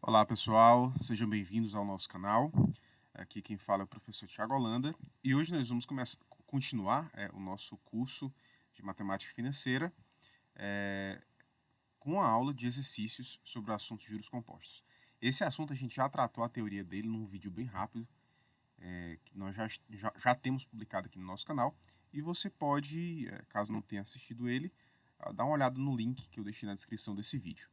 Olá pessoal, sejam bem-vindos ao nosso canal. Aqui quem fala é o professor Tiago Holanda e hoje nós vamos continuar o nosso curso de matemática financeira com a aula de exercícios sobre o assunto de juros compostos. Esse assunto a gente já tratou a teoria dele num vídeo bem rápido que nós já temos publicado aqui no nosso canal e você pode, caso não tenha assistido ele, dar uma olhada no link que eu deixei na descrição desse vídeo.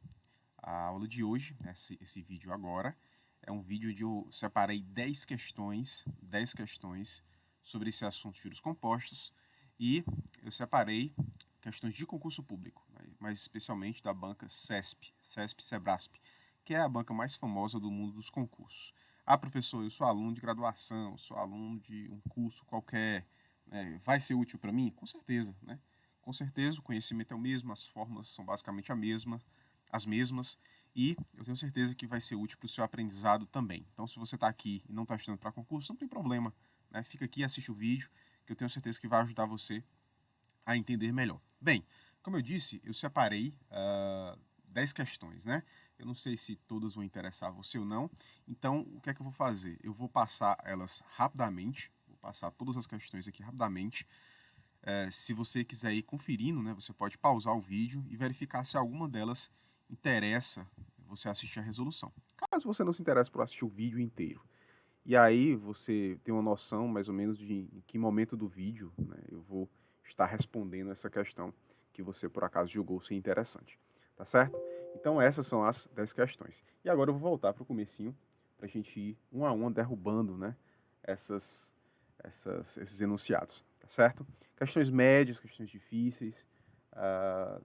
A aula de hoje, esse vídeo agora, é um vídeo onde eu separei 10 questões sobre esse assunto de juros compostos e eu separei questões de concurso público, mais especialmente da banca CESP-Sebrasp, que é a banca mais famosa do mundo dos concursos. Ah, professor, eu sou aluno de graduação, sou aluno de um curso qualquer, vai ser útil para mim? Com certeza, né? Com certeza, o conhecimento é o mesmo, as fórmulas são basicamente as mesmas, e eu tenho certeza que vai ser útil para o seu aprendizado também. Então, se você está aqui e não está estudando para concurso, não tem problema, né? Fica aqui e assiste o vídeo, que eu tenho certeza que vai ajudar você a entender melhor. Bem, como eu disse, eu separei 10 questões, né? Eu não sei se todas vão interessar você ou não, então o que é que eu vou fazer? Eu vou passar elas rapidamente, vou passar todas as questões aqui rapidamente. Se você quiser ir conferindo, né, você pode pausar o vídeo e verificar se alguma delas interessa você assistir a resolução. Caso você não se interesse por assistir o vídeo inteiro, e aí você tem uma noção mais ou menos de em que momento do vídeo, né, eu vou estar respondendo essa questão que você por acaso julgou ser interessante, tá certo? Então essas são as 10 questões. E agora eu vou voltar para o comecinho para a gente ir um a um derrubando, né, essas, esses enunciados, tá certo? Questões médias, questões difíceis.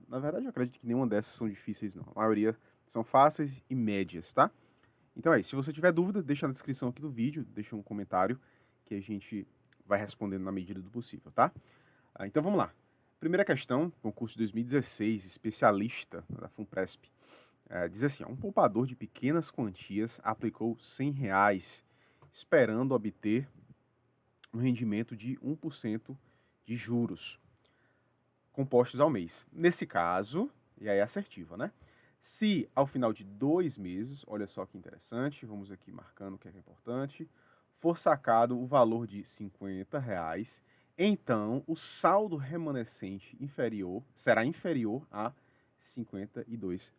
Na verdade, eu acredito que nenhuma dessas são difíceis, não. A maioria são fáceis e médias, tá? Então é isso. Se você tiver dúvida, deixa na descrição aqui do vídeo, deixa um comentário que a gente vai respondendo na medida do possível, tá? Então vamos lá. Primeira questão, concurso 2016, especialista da FUNPRESP. Diz assim, ó, um poupador de pequenas quantias aplicou R$ 100 esperando obter um rendimento de 1% de juros compostos ao mês. Nesse caso, e aí é assertiva, né? Se ao final de 2 meses, olha só que interessante, vamos aqui marcando o que é importante, for sacado o valor de R$ 50, então o saldo remanescente será inferior a R$ 52.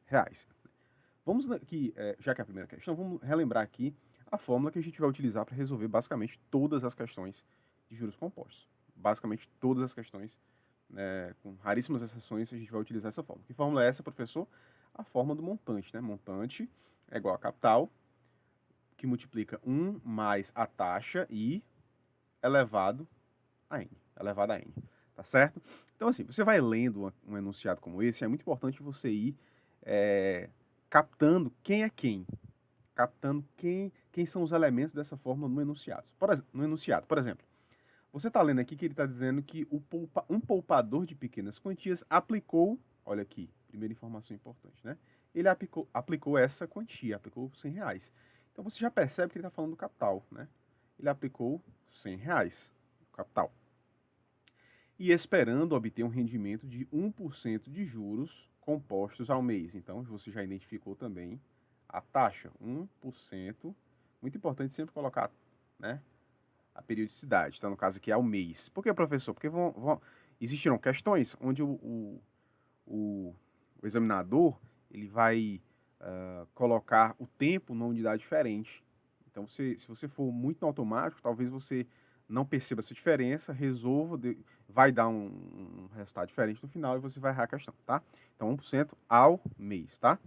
Vamos aqui, já que é a primeira questão, vamos relembrar aqui a fórmula que a gente vai utilizar para resolver basicamente todas as questões de juros compostos. Basicamente todas as questões, com raríssimas exceções, a gente vai utilizar essa fórmula. Que fórmula é essa, professor? A fórmula do montante, né? Montante é igual a capital, que multiplica 1 mais a taxa I elevado a N. Elevado a N. Tá certo? Então, assim, você vai lendo um enunciado como esse, é muito importante você ir captando quem é quem. Captando quem são os elementos dessa fórmula no enunciado. Por exemplo, você está lendo aqui que ele está dizendo que um poupador de pequenas quantias aplicou, olha aqui, primeira informação importante, né? Ele aplicou essa quantia, aplicou R$ 100. Então você já percebe que ele está falando do capital, né? Ele aplicou R$ 100, o capital. E esperando obter um rendimento de 1% de juros compostos ao mês. Então você já identificou também a taxa, 1%. Muito importante sempre colocar, né, a periodicidade, tá? No caso aqui é ao mês. Por que, professor? Porque existirão questões onde o, o examinador ele vai colocar o tempo numa unidade diferente. Então, se você for muito no automático, talvez você não perceba essa diferença, vai dar um resultado diferente no final e você vai errar a questão, tá? Então, 1% ao mês, tá?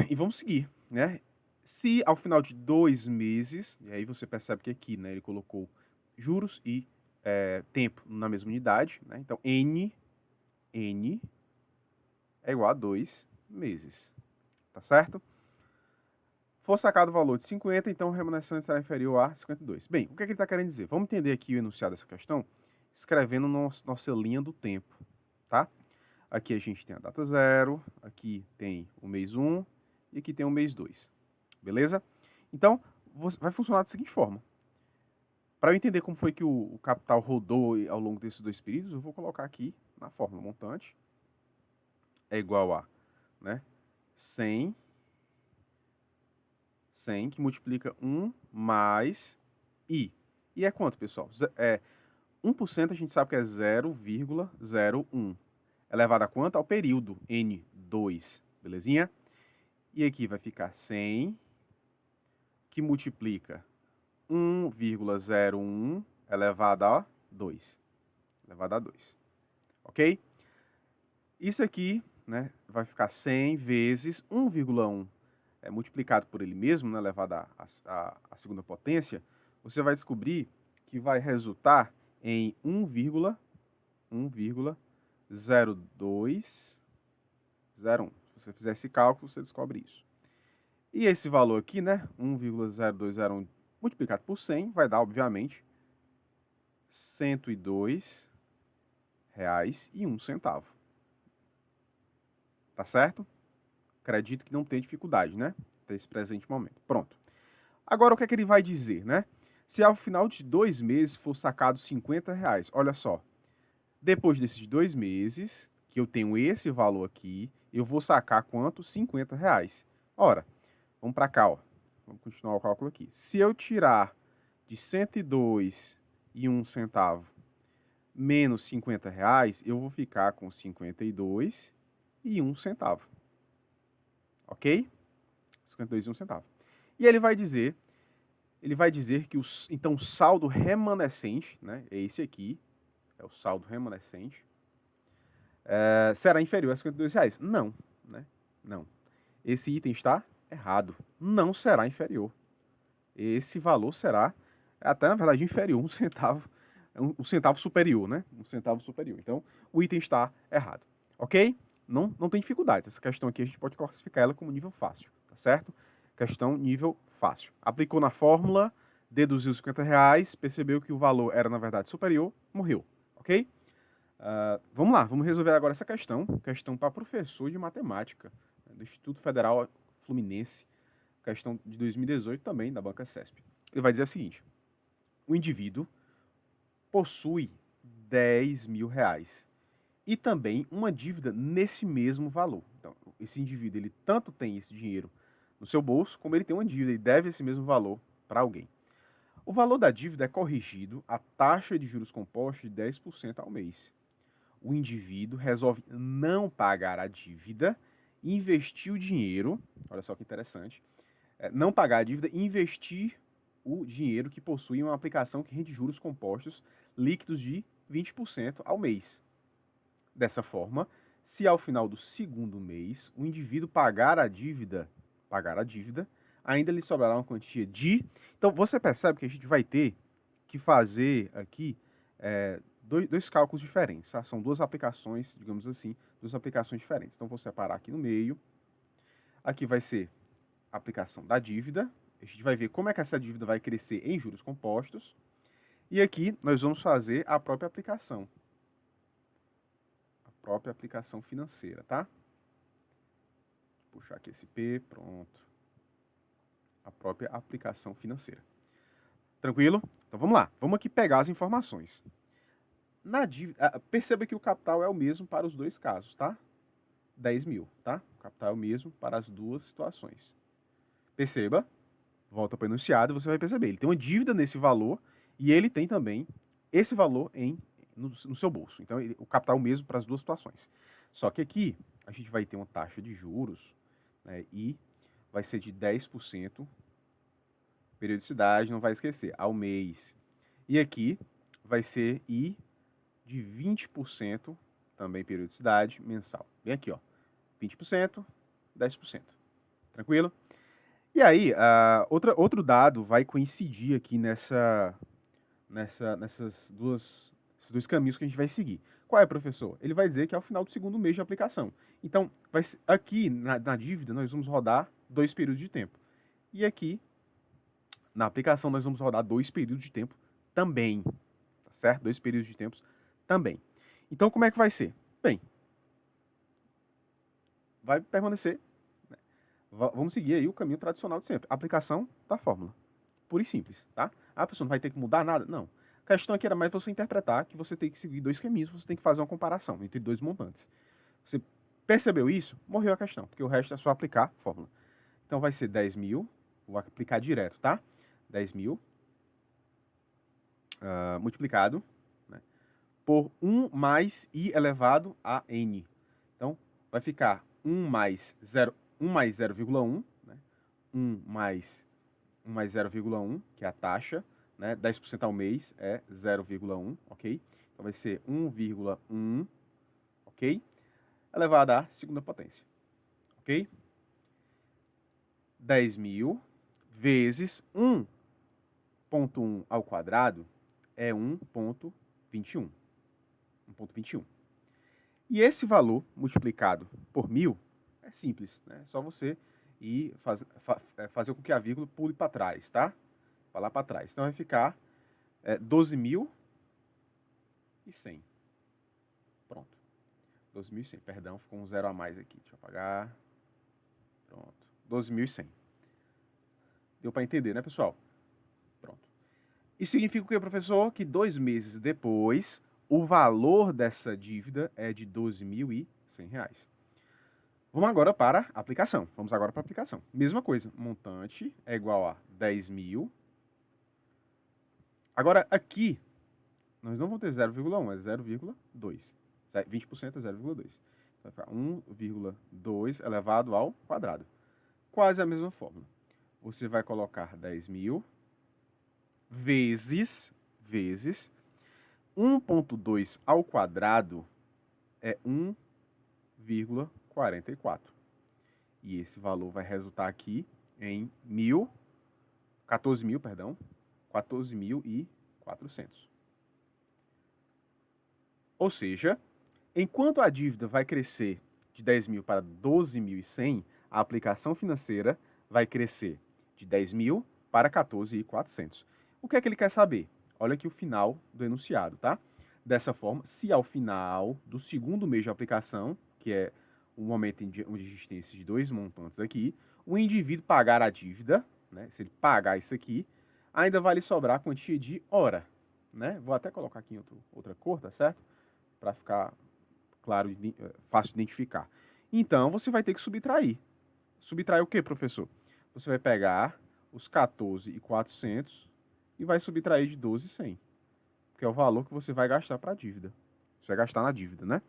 E vamos seguir, né? Se ao final de 2 meses, e aí você percebe que aqui, né, ele colocou juros e tempo na mesma unidade, né? Então, N é igual a 2 meses, tá certo? For sacado o valor de 50, então o remanescente será inferior a 52. Bem, o que, é que ele está querendo dizer? Vamos entender aqui o enunciado dessa questão escrevendo nossa linha do tempo, tá? Aqui a gente tem a data 0, aqui tem o mês 1 e aqui tem o mês 2. Beleza? Então, vai funcionar da seguinte forma. Para eu entender como foi que o capital rodou ao longo desses dois períodos, eu vou colocar aqui na fórmula montante é igual a, né, 100 100 que multiplica 1 mais I. E é quanto, pessoal? 1% a gente sabe que é 0,01. Elevado a quanto? Ao período, N2, belezinha? E aqui vai ficar 100 que multiplica 1,01 elevado a 2. Elevado a 2. Ok? Isso aqui, né, vai ficar 100 vezes 1,1 multiplicado por ele mesmo, né, elevado à segunda potência. Você vai descobrir que vai resultar em 1,0201. Se você fizer esse cálculo, você descobre isso. E esse valor aqui, né, 1,0201 multiplicado por 100, vai dar, obviamente, R$ 102,01. Tá certo? Acredito que não tem dificuldade, né? Nesse presente momento. Pronto. Agora, o que é que ele vai dizer, né? Se ao final de 2 meses for sacado R$ 50, olha só. Depois desses 2 meses, que eu tenho esse valor aqui, eu vou sacar quanto? R$ 50. Ora, vamos para cá, ó. Vamos continuar o cálculo aqui. Se eu tirar de 102,01 menos R$ 50, eu vou ficar com 52,01. Ok? 52,01. E ele vai dizer que então o saldo remanescente, né, é esse aqui, é o saldo remanescente, será inferior a R$ 52. Não, né? Não. Esse item está errado. Não será inferior. Esse valor será até, na verdade, inferior, um centavo superior, né? Um centavo superior. Então, o item está errado. Ok? Não tem dificuldade. Essa questão aqui a gente pode classificar ela como nível fácil, tá certo? Questão nível fácil. Aplicou na fórmula, deduziu os R$ 50, percebeu que o valor era, na verdade, superior, morreu. Ok? Vamos lá, vamos resolver agora essa questão. Questão para professor de matemática, né, do Instituto Federal Fluminense. Questão de 2018 também, da banca CESP. Ele vai dizer o seguinte: o indivíduo possui R$ 10.000 e também uma dívida nesse mesmo valor. Então, esse indivíduo, ele tanto tem esse dinheiro no seu bolso, como ele tem uma dívida e deve esse mesmo valor para alguém. O valor da dívida é corrigido à taxa de juros compostos de 10% ao mês. O indivíduo resolve não pagar a dívida, investir o dinheiro, olha só que interessante, não pagar a dívida e investir o dinheiro que possui em uma aplicação que rende juros compostos líquidos de 20% ao mês. Dessa forma, se ao final do segundo mês o indivíduo pagar a dívida, ainda lhe sobrará uma quantia de... Então, você percebe que a gente vai ter que fazer aqui dois cálculos diferentes, tá? São duas aplicações, digamos assim, duas aplicações diferentes. Então, vou separar aqui no meio. Aqui vai ser a aplicação da dívida. A gente vai ver como é que essa dívida vai crescer em juros compostos. E aqui nós vamos fazer a própria aplicação. A própria aplicação financeira, tá? Vou puxar aqui esse P, pronto. A própria aplicação financeira. Tranquilo? Então vamos lá. Vamos aqui pegar as informações. Na dívida, perceba que o capital é o mesmo para os dois casos, tá? 10 mil, tá? O capital é o mesmo para as duas situações. Perceba, volta para o enunciado e você vai perceber. Ele tem uma dívida nesse valor e ele tem também esse valor no seu bolso. Então, o capital é o mesmo para as duas situações. Só que aqui, a gente vai ter uma taxa de juros, né, e vai ser de 10%, periodicidade, não vai esquecer, ao mês. E aqui vai ser I de 20%, também periodicidade, mensal. Bem aqui, ó, 20%, 10%. Tranquilo? E aí, outro dado vai coincidir aqui nesses dois caminhos que a gente vai seguir. Qual é, professor? Ele vai dizer que é ao final do segundo mês de aplicação. Então, aqui na dívida, nós vamos rodar 2 períodos de tempo. E aqui, na aplicação, nós vamos rodar 2 períodos de tempo também. Tá certo? 2 períodos de tempo também. Então, como é que vai ser? Bem, vai permanecer. Vamos seguir aí o caminho tradicional de sempre. Aplicação da fórmula. Pura e simples, tá? A pessoa não vai ter que mudar nada? Não. A questão aqui era mais você interpretar que você tem que seguir 2 caminhos, você tem que fazer uma comparação entre 2 montantes. Você percebeu isso? Morreu a questão, porque o resto é só aplicar a fórmula. Então vai ser 10 mil Vou aplicar direto, tá? 10.000 multiplicado, né, por 1 mais i elevado a n. Então, vai ficar 1 mais 0,1, né? 1 mais 0,1, que é a taxa, né? 10% ao mês é 0,1, ok? Então vai ser 1,1, ok? Elevado à segunda potência, ok? 10.000 vezes 1,1 ao quadrado é 1,21. 1,21. E esse valor multiplicado por 1.000 é simples, né? É só você ir fazer com que a vírgula pule para trás, tá? Para lá para trás. Então vai ficar 12.100. Pronto. 12.100, perdão, ficou um zero a mais aqui. Deixa eu apagar. Pronto. 12.100. Deu para entender, né, pessoal? Pronto. Isso significa o quê, professor? Que 2 meses depois, o valor dessa dívida é de R$ 12.100. Vamos agora para a aplicação. Mesma coisa, montante é igual a 10.000. Agora, aqui, nós não vamos ter 0,1, é 0,2. 20% é 0,2. Vai ficar 1,2 elevado ao quadrado. Quase a mesma fórmula. Você vai colocar 10.000 vezes 1,2 ao quadrado é 1,44. E esse valor vai resultar aqui em 14.400. Ou seja, enquanto a dívida vai crescer de 10.000 para 12.100, a aplicação financeira vai crescer de 10.000 para 14.400. O que é que ele quer saber? Olha aqui o final do enunciado, tá? Dessa forma, se ao final do segundo mês de aplicação, que é o momento onde a gente tem esses dois montantes aqui, o indivíduo pagar a dívida, né? Se ele pagar isso aqui, ainda vai lhe sobrar a quantia de hora, né? Vou até colocar aqui em outra cor, tá certo? Para ficar claro, fácil de identificar. Então, você vai ter que subtrair. Subtrair o que, professor? Você vai pegar os 14.400 e vai subtrair de 12.100, que é o valor que você vai gastar para a dívida. Você vai gastar na dívida, né?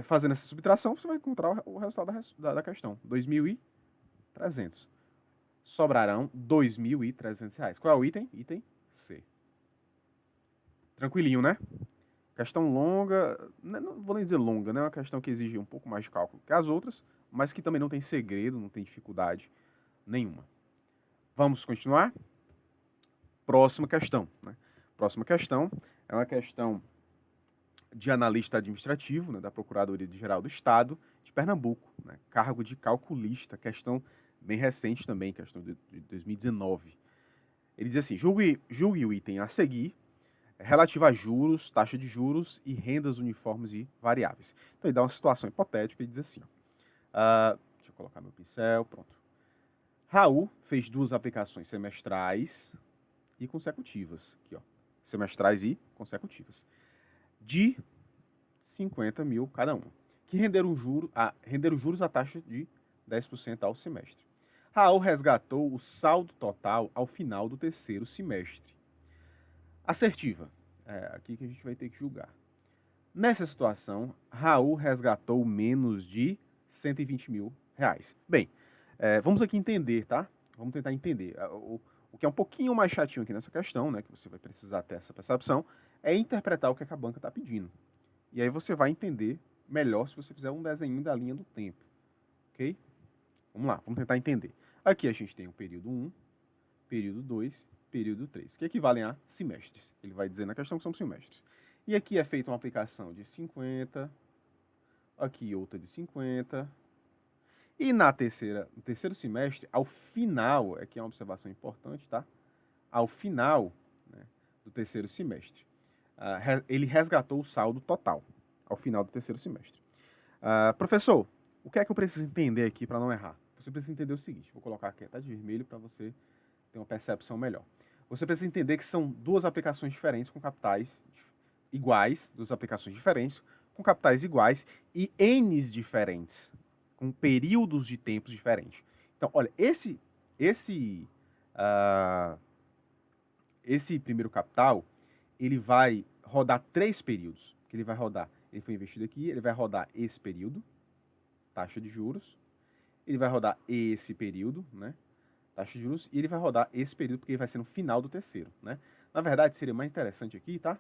Fazendo essa subtração, você vai encontrar o resultado da questão. 2.300. Sobrarão R$ 2.300. Qual é o item? Item C. Tranquilinho, né? Questão longa, não vou nem dizer longa, né? É uma questão que exige um pouco mais de cálculo que as outras, mas que também não tem segredo, não tem dificuldade nenhuma. Vamos continuar? Próxima questão, né? Próxima questão é uma questão de analista administrativo, né, da Procuradoria-Geral do Estado de Pernambuco, né? Cargo de calculista, questão bem recente também, questão de 2019. Ele diz assim: julgue o item a seguir relativo a juros, taxa de juros e rendas uniformes e variáveis. Então ele dá uma situação hipotética e diz assim, deixa eu colocar meu pincel, pronto. Raul fez 2 aplicações semestrais e consecutivas, aqui ó, semestrais e consecutivas, de 50.000 cada uma, que renderam juros à taxa de 10% ao semestre. Raul resgatou o saldo total ao final do terceiro semestre. Assertiva. Aqui que a gente vai ter que julgar. Nessa situação, Raul resgatou menos de R$ 120.000. Bem, vamos aqui entender, tá? Vamos tentar entender. O que é um pouquinho mais chatinho aqui nessa questão, né? Que você vai precisar ter essa percepção, é interpretar o que a banca está pedindo. E aí você vai entender melhor se você fizer um desenho da linha do tempo. Ok? Vamos lá, vamos tentar entender. Aqui a gente tem o período 1, período 2, período 3, que equivalem a semestres. Ele vai dizer na questão que são semestres. E aqui é feita uma aplicação de 50, aqui outra de 50. E no terceiro semestre, ao final, aqui é uma observação importante, tá? Ao final, né, do terceiro semestre, ele resgatou o saldo total, ao final do terceiro semestre. Professor, o que é que eu preciso entender aqui para não errar? Você precisa entender o seguinte, vou colocar aqui, tá de vermelho para você ter uma percepção melhor. Você precisa entender que são 2 aplicações diferentes com capitais iguais, 2 aplicações diferentes com capitais iguais e N's diferentes, com períodos de tempos diferentes. Então, olha, ah, esse primeiro capital, ele vai rodar 3 períodos. Que ele vai rodar, ele foi investido aqui, ele vai rodar esse período, taxa de juros. Ele vai rodar esse período, né? Taxa de juros. E ele vai rodar esse período porque ele vai ser no final do terceiro, né? Na verdade, seria mais interessante aqui, tá?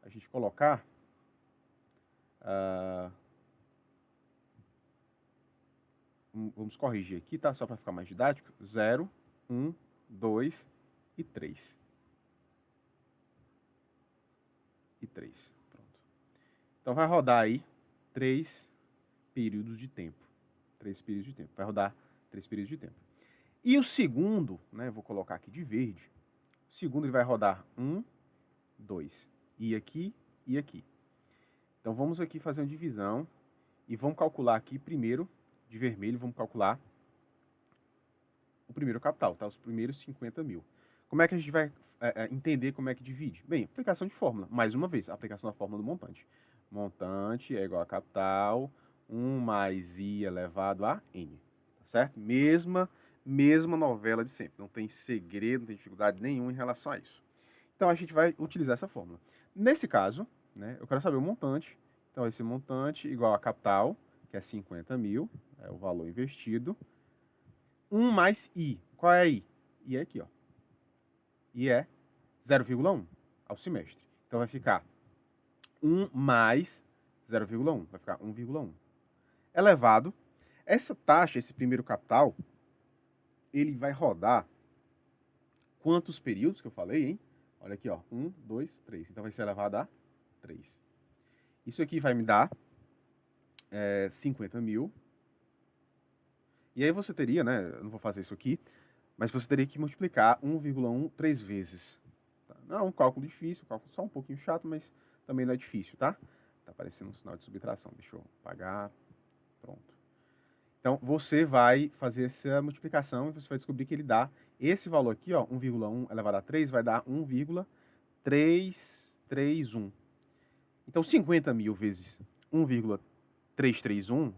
A gente colocar... vamos corrigir aqui, tá? Só para ficar mais didático. 0, 1, 2 e 3. E 3. Pronto. Então vai rodar aí 3 períodos de tempo. 3 períodos de tempo. Vai rodar 3 períodos de tempo. E o segundo, né? Vou colocar aqui de verde. O segundo ele vai rodar 1, 2. E aqui e aqui. Então vamos aqui fazer uma divisão. E vamos calcular aqui primeiro, de vermelho, vamos calcular o primeiro capital, tá? Os primeiros 50 mil. Como é que a gente vai entender como é que divide? Bem, aplicação de fórmula. Mais uma vez, aplicação da fórmula do montante. Montante é igual a capital, 1 mais i elevado a n. Tá certo? Mesma novela de sempre. Não tem segredo, não tem dificuldade nenhuma em relação a isso. Então, a gente vai utilizar essa fórmula. Nesse caso, né, eu quero saber o montante. Então, esse montante igual a capital, que é 50 mil, é o valor investido, 1 mais I. Qual é I? I é aqui, ó. I é 0,1 ao semestre. Então vai ficar 1 mais 0,1. Vai ficar 1,1. Elevado. Essa taxa, esse primeiro capital, ele vai rodar quantos períodos que eu falei, hein? Olha aqui, ó. 1, 2, 3. Então vai ser elevado a 3. Isso aqui vai me dar 50 mil. E aí você teria, né? Eu não vou fazer isso aqui, mas você teria que multiplicar 1,1 3 vezes. Tá? Não é um cálculo difícil, um cálculo só um pouquinho chato, mas também não é difícil, tá? Tá aparecendo um sinal de subtração. Deixa eu apagar. Pronto. Então, você vai fazer essa multiplicação e você vai descobrir que ele dá esse valor aqui, ó, 1,1 elevado a 3, vai dar 1,331. Então, 50 mil vezes 1,331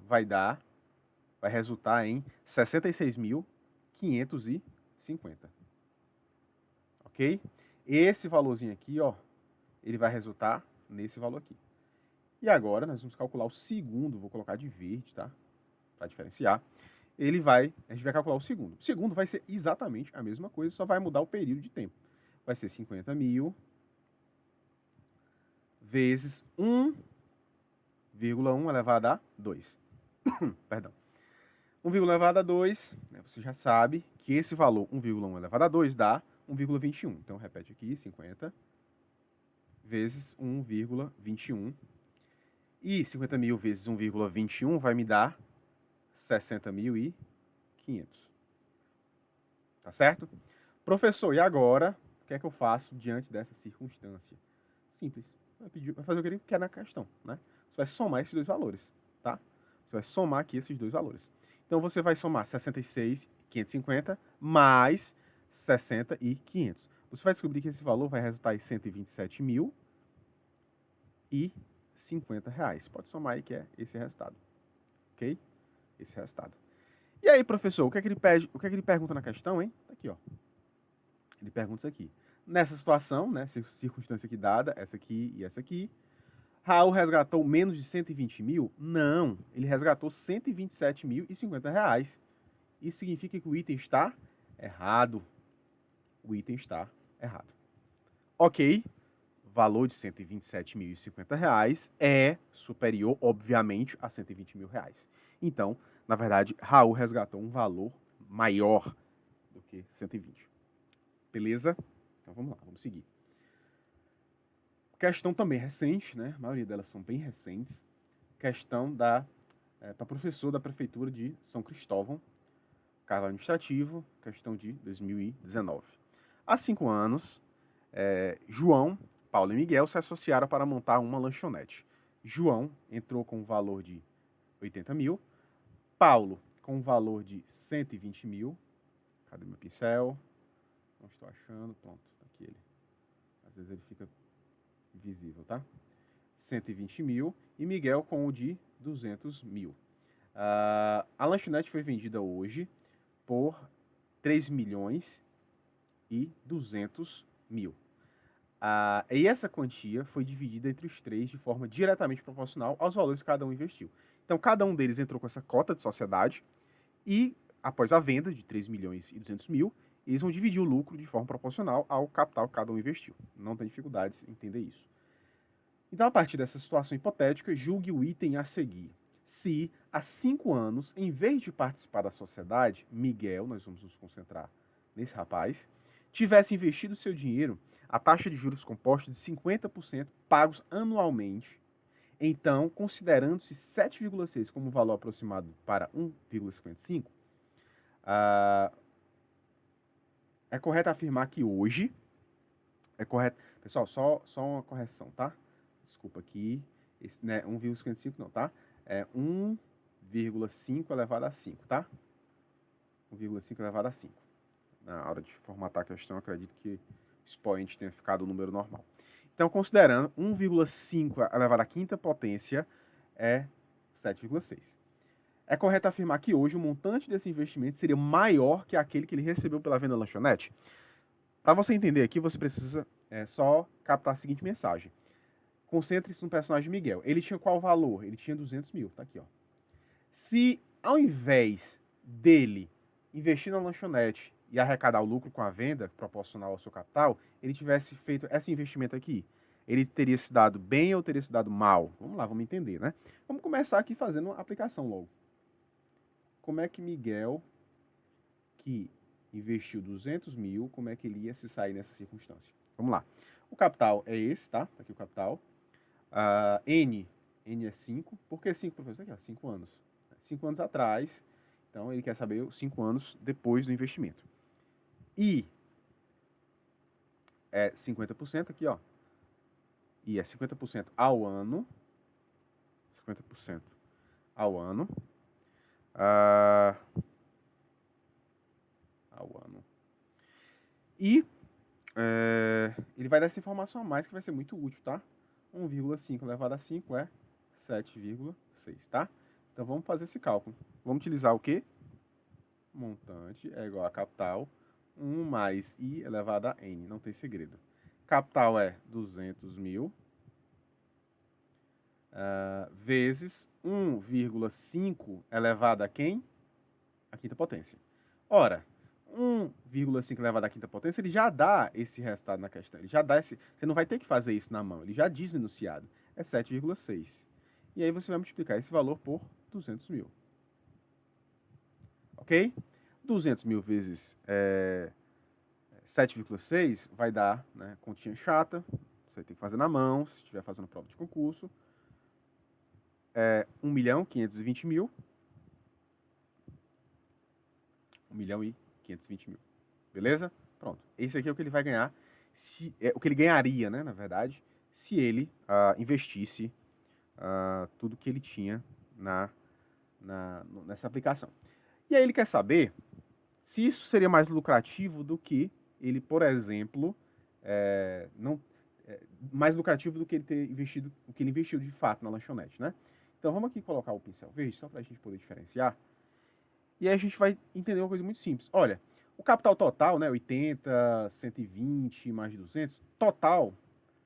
vai resultar em 66.550. Ok? Esse valorzinho aqui, ó, ele vai resultar nesse valor aqui. E agora nós vamos calcular o segundo, vou colocar de verde, tá? Para diferenciar. A gente vai calcular o segundo. O segundo vai ser exatamente a mesma coisa, só vai mudar o período de tempo. Vai ser 50 mil vezes 1,1 elevado a 2. Perdão. 1,1 elevado a 2, né, você já sabe que esse valor 1,1 elevado a 2 dá 1,21. Então, repete aqui, 50 vezes 1,21. E 50 mil vezes 1,21 vai me dar 60.500. Tá certo? Professor, e agora, o que é que eu faço diante dessa circunstância? Simples. Vai fazer o que ele quer na questão, né? Você vai somar esses dois valores, tá? Você vai somar aqui esses dois valores. Então, você vai somar 66.550 mais 60.500. Você vai descobrir que esse valor vai resultar em 127.050 reais. Pode somar aí que é esse resultado. Ok? Esse resultado. E aí, professor, o que é que ele pede? O que é que ele pergunta na questão, hein? Tá aqui, ó. Ele pergunta isso aqui. Nessa situação, né, circunstância aqui dada, essa aqui e essa aqui, Raul resgatou menos de 120 mil? Não, ele resgatou 127.050 reais. Isso significa que o item está errado. O item está errado. Ok, valor de 127.050 reais é superior, obviamente, a 120 mil reais. Então, na verdade, Raul resgatou um valor maior do que 120. Beleza? Então vamos lá, vamos seguir. Questão também recente, né? A maioria delas são bem recentes. Questão para professor da Prefeitura de São Cristóvão, cargo administrativo, questão de 2019. Há 5 anos, João, Paulo e Miguel se associaram para montar uma lanchonete. João entrou com o valor de 80 mil, Paulo com o valor de 120 mil. Cadê meu pincel? Não estou achando. Pronto, tá aqui ele. Às vezes ele fica invisível, tá? 120 mil. E Miguel com o de 200 mil. A lanchonete foi vendida hoje por 3 milhões e 200 mil. E essa quantia foi dividida entre os três de forma diretamente proporcional aos valores que cada um investiu. Então, cada um deles entrou com essa cota de sociedade e, após a venda de 3 milhões e 200 mil, eles vão dividir o lucro de forma proporcional ao capital que cada um investiu. Não tem dificuldades em entender isso. Então, a partir dessa situação hipotética, julgue o item a seguir. Se, há 5 anos, em vez de participar da sociedade, Miguel, nós vamos nos concentrar nesse rapaz, tivesse investido seu dinheiro a taxa de juros compostos de 50% pagos anualmente, então, considerando-se 7,6 como valor aproximado para 1,55, é correto afirmar que hoje, pessoal, só uma correção, tá? Desculpa aqui, esse, né, 1,55 não, tá? É 1,5 elevado a 5, tá? 1,5 elevado a 5. Na hora de formatar a questão, acredito que o expoente tenha ficado o número normal. Então, considerando 1,5 elevado à quinta potência é 7,6. É correto afirmar que hoje o montante desse investimento seria maior que aquele que ele recebeu pela venda da lanchonete? Para você entender aqui, você precisa só captar a seguinte mensagem. Concentre-se no personagem Miguel. Ele tinha qual valor? Ele tinha 200 mil, tá aqui, ó. Se, ao invés dele investir na lanchonete e arrecadar o lucro com a venda proporcional ao seu capital, ele tivesse feito esse investimento aqui, ele teria se dado bem ou teria se dado mal? Vamos lá, vamos entender, né? Vamos começar aqui fazendo uma aplicação logo. Como é que Miguel, que investiu 200 mil, como é que ele ia se sair nessa circunstância? Vamos lá. O capital é esse, tá? Tá aqui o capital. N é 5. Por que 5, professor? Aqui, ó, 5 anos. 5 anos atrás. Então, ele quer saber os 5 anos depois do investimento. I é 50% aqui, ó. I é 50% ao ano. 50% ao ano. Ao ano. E ele vai dar essa informação a mais que vai ser muito útil, tá? 1,5 elevado a 5 é 7,6, tá? Então, vamos fazer esse cálculo. Vamos utilizar o quê? Montante é igual a capital 1 mais I elevado a N. Não tem segredo. Capital é 200 mil vezes 1,5 elevado a quem? A quinta potência. Ora, 1,5 elevado à quinta potência, ele já dá esse resultado na questão. Ele já dá esse. Você não vai ter que fazer isso na mão. Ele já diz no enunciado. É 7,6. E aí você vai multiplicar esse valor por 200 mil. Ok? 200 mil vezes 7,6 vai dar, né, continha chata. Você tem que fazer na mão, se estiver fazendo prova de concurso. 1.520.000. 1.520.000. Beleza? Pronto. Esse aqui é o que ele vai ganhar, o que ele ganharia, né, na verdade, se ele investisse tudo que ele tinha nessa aplicação. E aí ele quer saber se isso seria mais lucrativo do que ele, por exemplo, mais lucrativo do que ele ter investido, o que ele investiu de fato na lanchonete, né? Então vamos aqui colocar o pincel verde, só para a gente poder diferenciar. E aí a gente vai entender uma coisa muito simples. Olha, o capital total, né, 80, 120 mais 200, total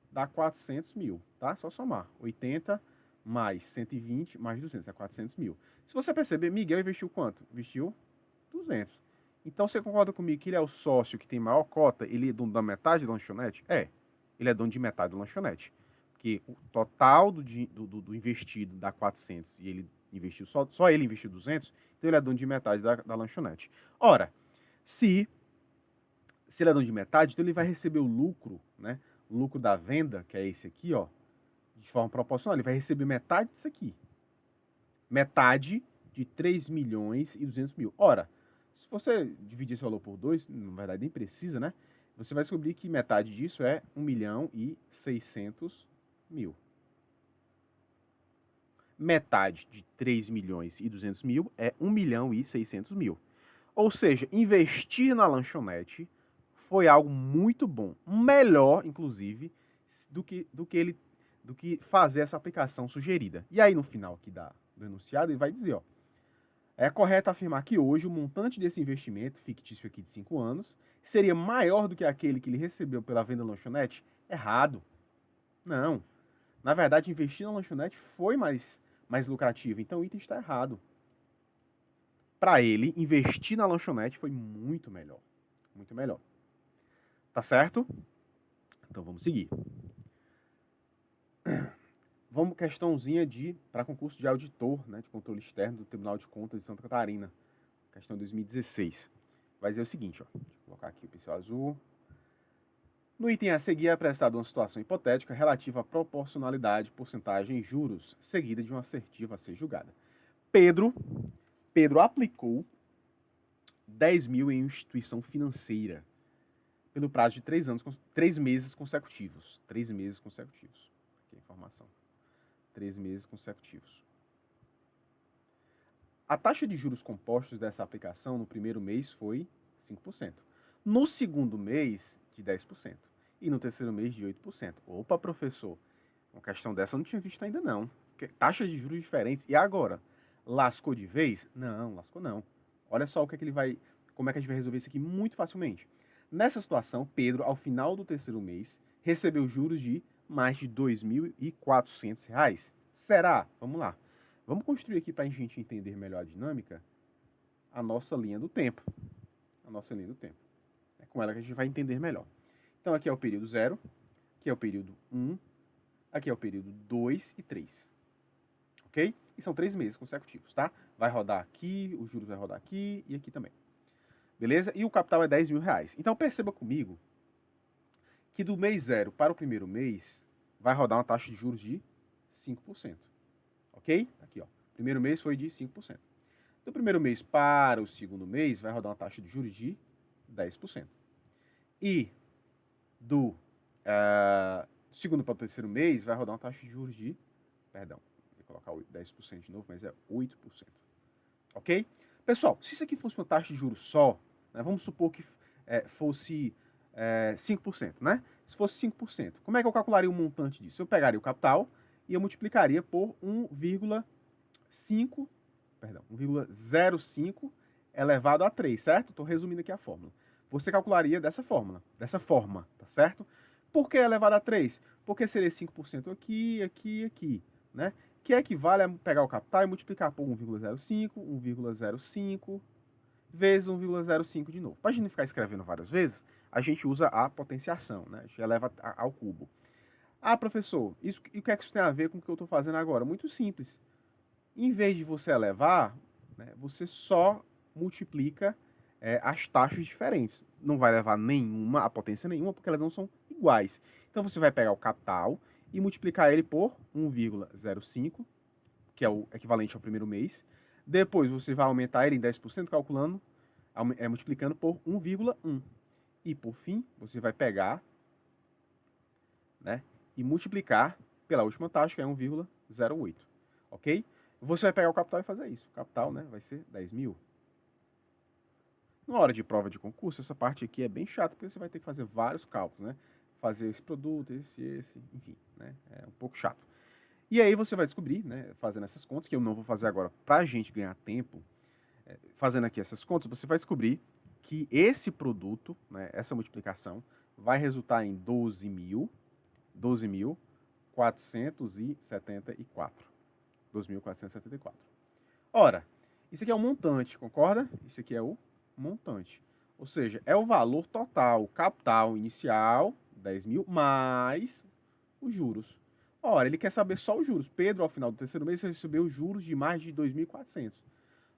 dá 400 mil, tá? Só somar. 80 mais 120 mais 200, é 400 mil. Se você perceber, Miguel investiu quanto? Investiu 200. Então você concorda comigo que ele é o sócio que tem maior cota, ele é dono da metade da lanchonete? Ele é dono de metade da lanchonete. Porque o total do investido dá 400 e ele investiu, só ele investiu 200, então ele é dono de metade da lanchonete. Ora, se ele é dono de metade, então ele vai receber o lucro, né? O lucro da venda, que é esse aqui, ó, de forma proporcional. Ele vai receber metade disso aqui. Metade de 3 milhões e 200 mil. Ora, se você dividir esse valor por 2, na verdade nem precisa, né? Você vai descobrir que metade disso é 1 milhão e 600 mil. Metade de 3 milhões e 200 mil é 1 milhão e 600 mil. Ou seja, investir na lanchonete foi algo muito bom. Melhor, inclusive, do que fazer essa aplicação sugerida. E aí, no final aqui do enunciado, ele vai dizer, ó, É correto afirmar que hoje o montante desse investimento, fictício aqui de 5 anos, seria maior do que aquele que ele recebeu pela venda da lanchonete? Errado. Não. Na verdade, investir na lanchonete foi mais lucrativo, então o item está errado. Para ele, investir na lanchonete foi muito melhor. Muito melhor. Tá certo? Então vamos seguir. Vamos questãozinha para concurso de auditor, né, de controle externo do Tribunal de Contas de Santa Catarina. Questão 2016. Vai dizer o seguinte, ó. Deixa eu colocar aqui o pincel azul. No item a seguir é apresentada uma situação hipotética relativa à proporcionalidade, porcentagem e juros, seguida de uma assertiva a ser julgada. Pedro aplicou 10 mil em instituição financeira pelo prazo de 3 meses consecutivos. 3 meses consecutivos. Aqui a informação. 3 meses consecutivos. A taxa de juros compostos dessa aplicação no primeiro mês foi 5%. No segundo mês, de 10%. E no terceiro mês, de 8%. Opa, professor, uma questão dessa eu não tinha visto ainda não. Taxas de juros diferentes. E agora? Lascou de vez? Não, lascou não. Olha só como é que a gente vai resolver isso aqui muito facilmente. Nessa situação, Pedro, ao final do terceiro mês, recebeu juros de mais de R$ 2.400. Será? Vamos lá. Vamos construir aqui para a gente entender melhor a dinâmica a nossa linha do tempo. A nossa linha do tempo. É com ela que a gente vai entender melhor. Então aqui é o período 0, aqui é o período 1, aqui é o período 2 e 3. Ok? E são 3 meses consecutivos, tá? Vai rodar aqui, os juros vai rodar aqui e aqui também. Beleza? E o capital é R$ 10.000. Então perceba comigo que do mês 0 para o primeiro mês vai rodar uma taxa de juros de 5%. Ok? Aqui, ó. Primeiro mês foi de 5%. Do primeiro mês para o segundo mês vai rodar uma taxa de juros de 10%. E do segundo para o terceiro mês vai rodar uma taxa de juros de, vou colocar 10% de novo, mas é 8%. Ok? Pessoal, se isso aqui fosse uma taxa de juros só, né, vamos supor que fosse 5%, né? Se fosse 5%, como é que eu calcularia o montante disso? Eu pegaria o capital e eu multiplicaria por 1,05 elevado a 3, certo? Estou resumindo aqui a fórmula. Você calcularia dessa forma, tá certo? Por que elevado a 3? Porque seria 5% aqui, aqui, aqui, né? Que equivale a pegar o capital e multiplicar por 1,05 vezes 1,05 de novo. Para a gente não ficar escrevendo várias vezes, a gente usa a potenciação, né? A gente eleva ao cubo. Ah, professor, e o que é que isso tem a ver com o que eu estou fazendo agora? Muito simples. Em vez de você elevar, né, você só multiplica as taxas diferentes. Não vai levar a potência nenhuma, porque elas não são iguais. Então você vai pegar o capital e multiplicar ele por 1,05, que é o equivalente ao primeiro mês. Depois você vai aumentar ele em 10%, multiplicando por 1,1. E por fim, você vai pegar, né, e multiplicar pela última taxa, que é 1,08. Ok? Você vai pegar o capital e fazer isso. O capital, né, vai ser 10 mil. Na hora de prova de concurso, essa parte aqui é bem chata, porque você vai ter que fazer vários cálculos, né? Fazer esse produto, esse, enfim, né? É um pouco chato. E aí você vai descobrir, né, fazendo essas contas, que eu não vou fazer agora para a gente ganhar tempo, fazendo aqui essas contas, você vai descobrir que esse produto, né, essa multiplicação, vai resultar em 12.474. 12.474. Ora, isso aqui é o montante, concorda? Isso aqui é o montante. Ou seja, é o valor total, capital inicial, 10 mil, mais os juros. Ora, ele quer saber só os juros. Pedro, ao final do terceiro mês, recebeu juros de mais de 2.400.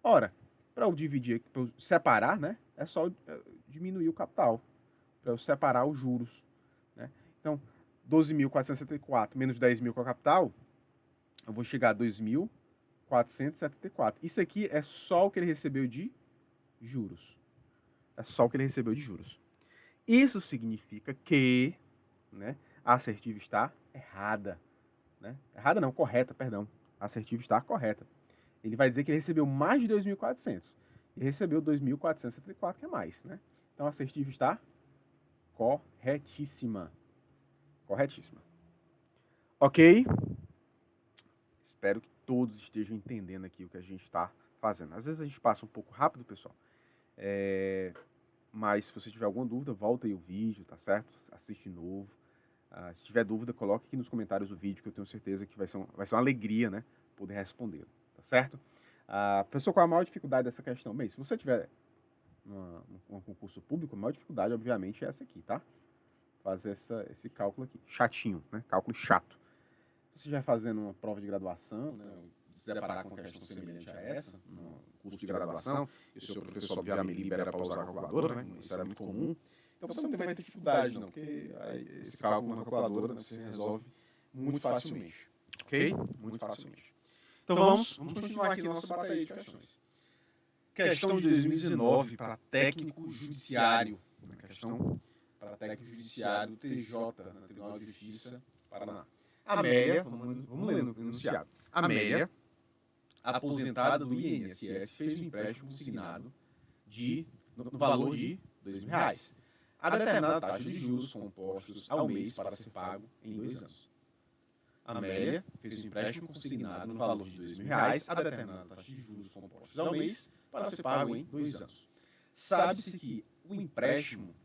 Ora, para eu dividir, para eu separar, né, é só diminuir o capital, para eu separar os juros. Né? Então, 12.474 menos 10 mil com a capital, eu vou chegar a 2.474. Isso aqui é só o que ele recebeu de juros. É só o que ele recebeu de juros. Isso significa que, né, a assertiva está errada. Né? Errada não, correta, perdão. A assertiva está correta. Ele vai dizer que ele recebeu mais de 2.400. Ele recebeu 2.474, que é mais. Né? Então a assertiva está corretíssima. Corretíssima. Ok? Espero que todos estejam entendendo aqui o que a gente está fazendo. Às vezes a gente passa um pouco rápido, pessoal. Mas se você tiver alguma dúvida, volta aí o vídeo, tá certo? Assiste de novo. Se tiver dúvida, coloque aqui nos comentários o vídeo, que eu tenho certeza que vai ser uma alegria, né? Poder responder, tá certo? Professor, qual a maior dificuldade dessa questão? Bem, se você tiver um concurso público, a maior dificuldade, obviamente, é essa aqui, tá? Fazer esse cálculo aqui. Chatinho, né? Cálculo chato. Se você já fazendo uma prova de graduação, né? Se deparar com uma questão semelhante a essa, no curso de graduação, e o seu professor, obviamente, libera para usar a calculadora, né? Isso é muito comum. Então você não vai ter dificuldade, não, porque esse cálculo na calculadora, né, você resolve muito facilmente. Ok? Muito facilmente. Então vamos continuar aqui na nossa bateria de questões. Questão de 2019 para técnico judiciário. Questão para técnico judiciário TJ, né, Tribunal de Justiça, Paraná. Amélia, vamos ler no enunciado. Amélia, aposentada do INSS, fez um empréstimo consignado no valor de R$2.000, a determinada taxa de juros compostos ao mês para ser pago em 2 anos. Amélia fez um empréstimo consignado no valor de R$2.000, a determinada taxa de juros compostos ao mês para ser pago em 2 anos. Sabe-se que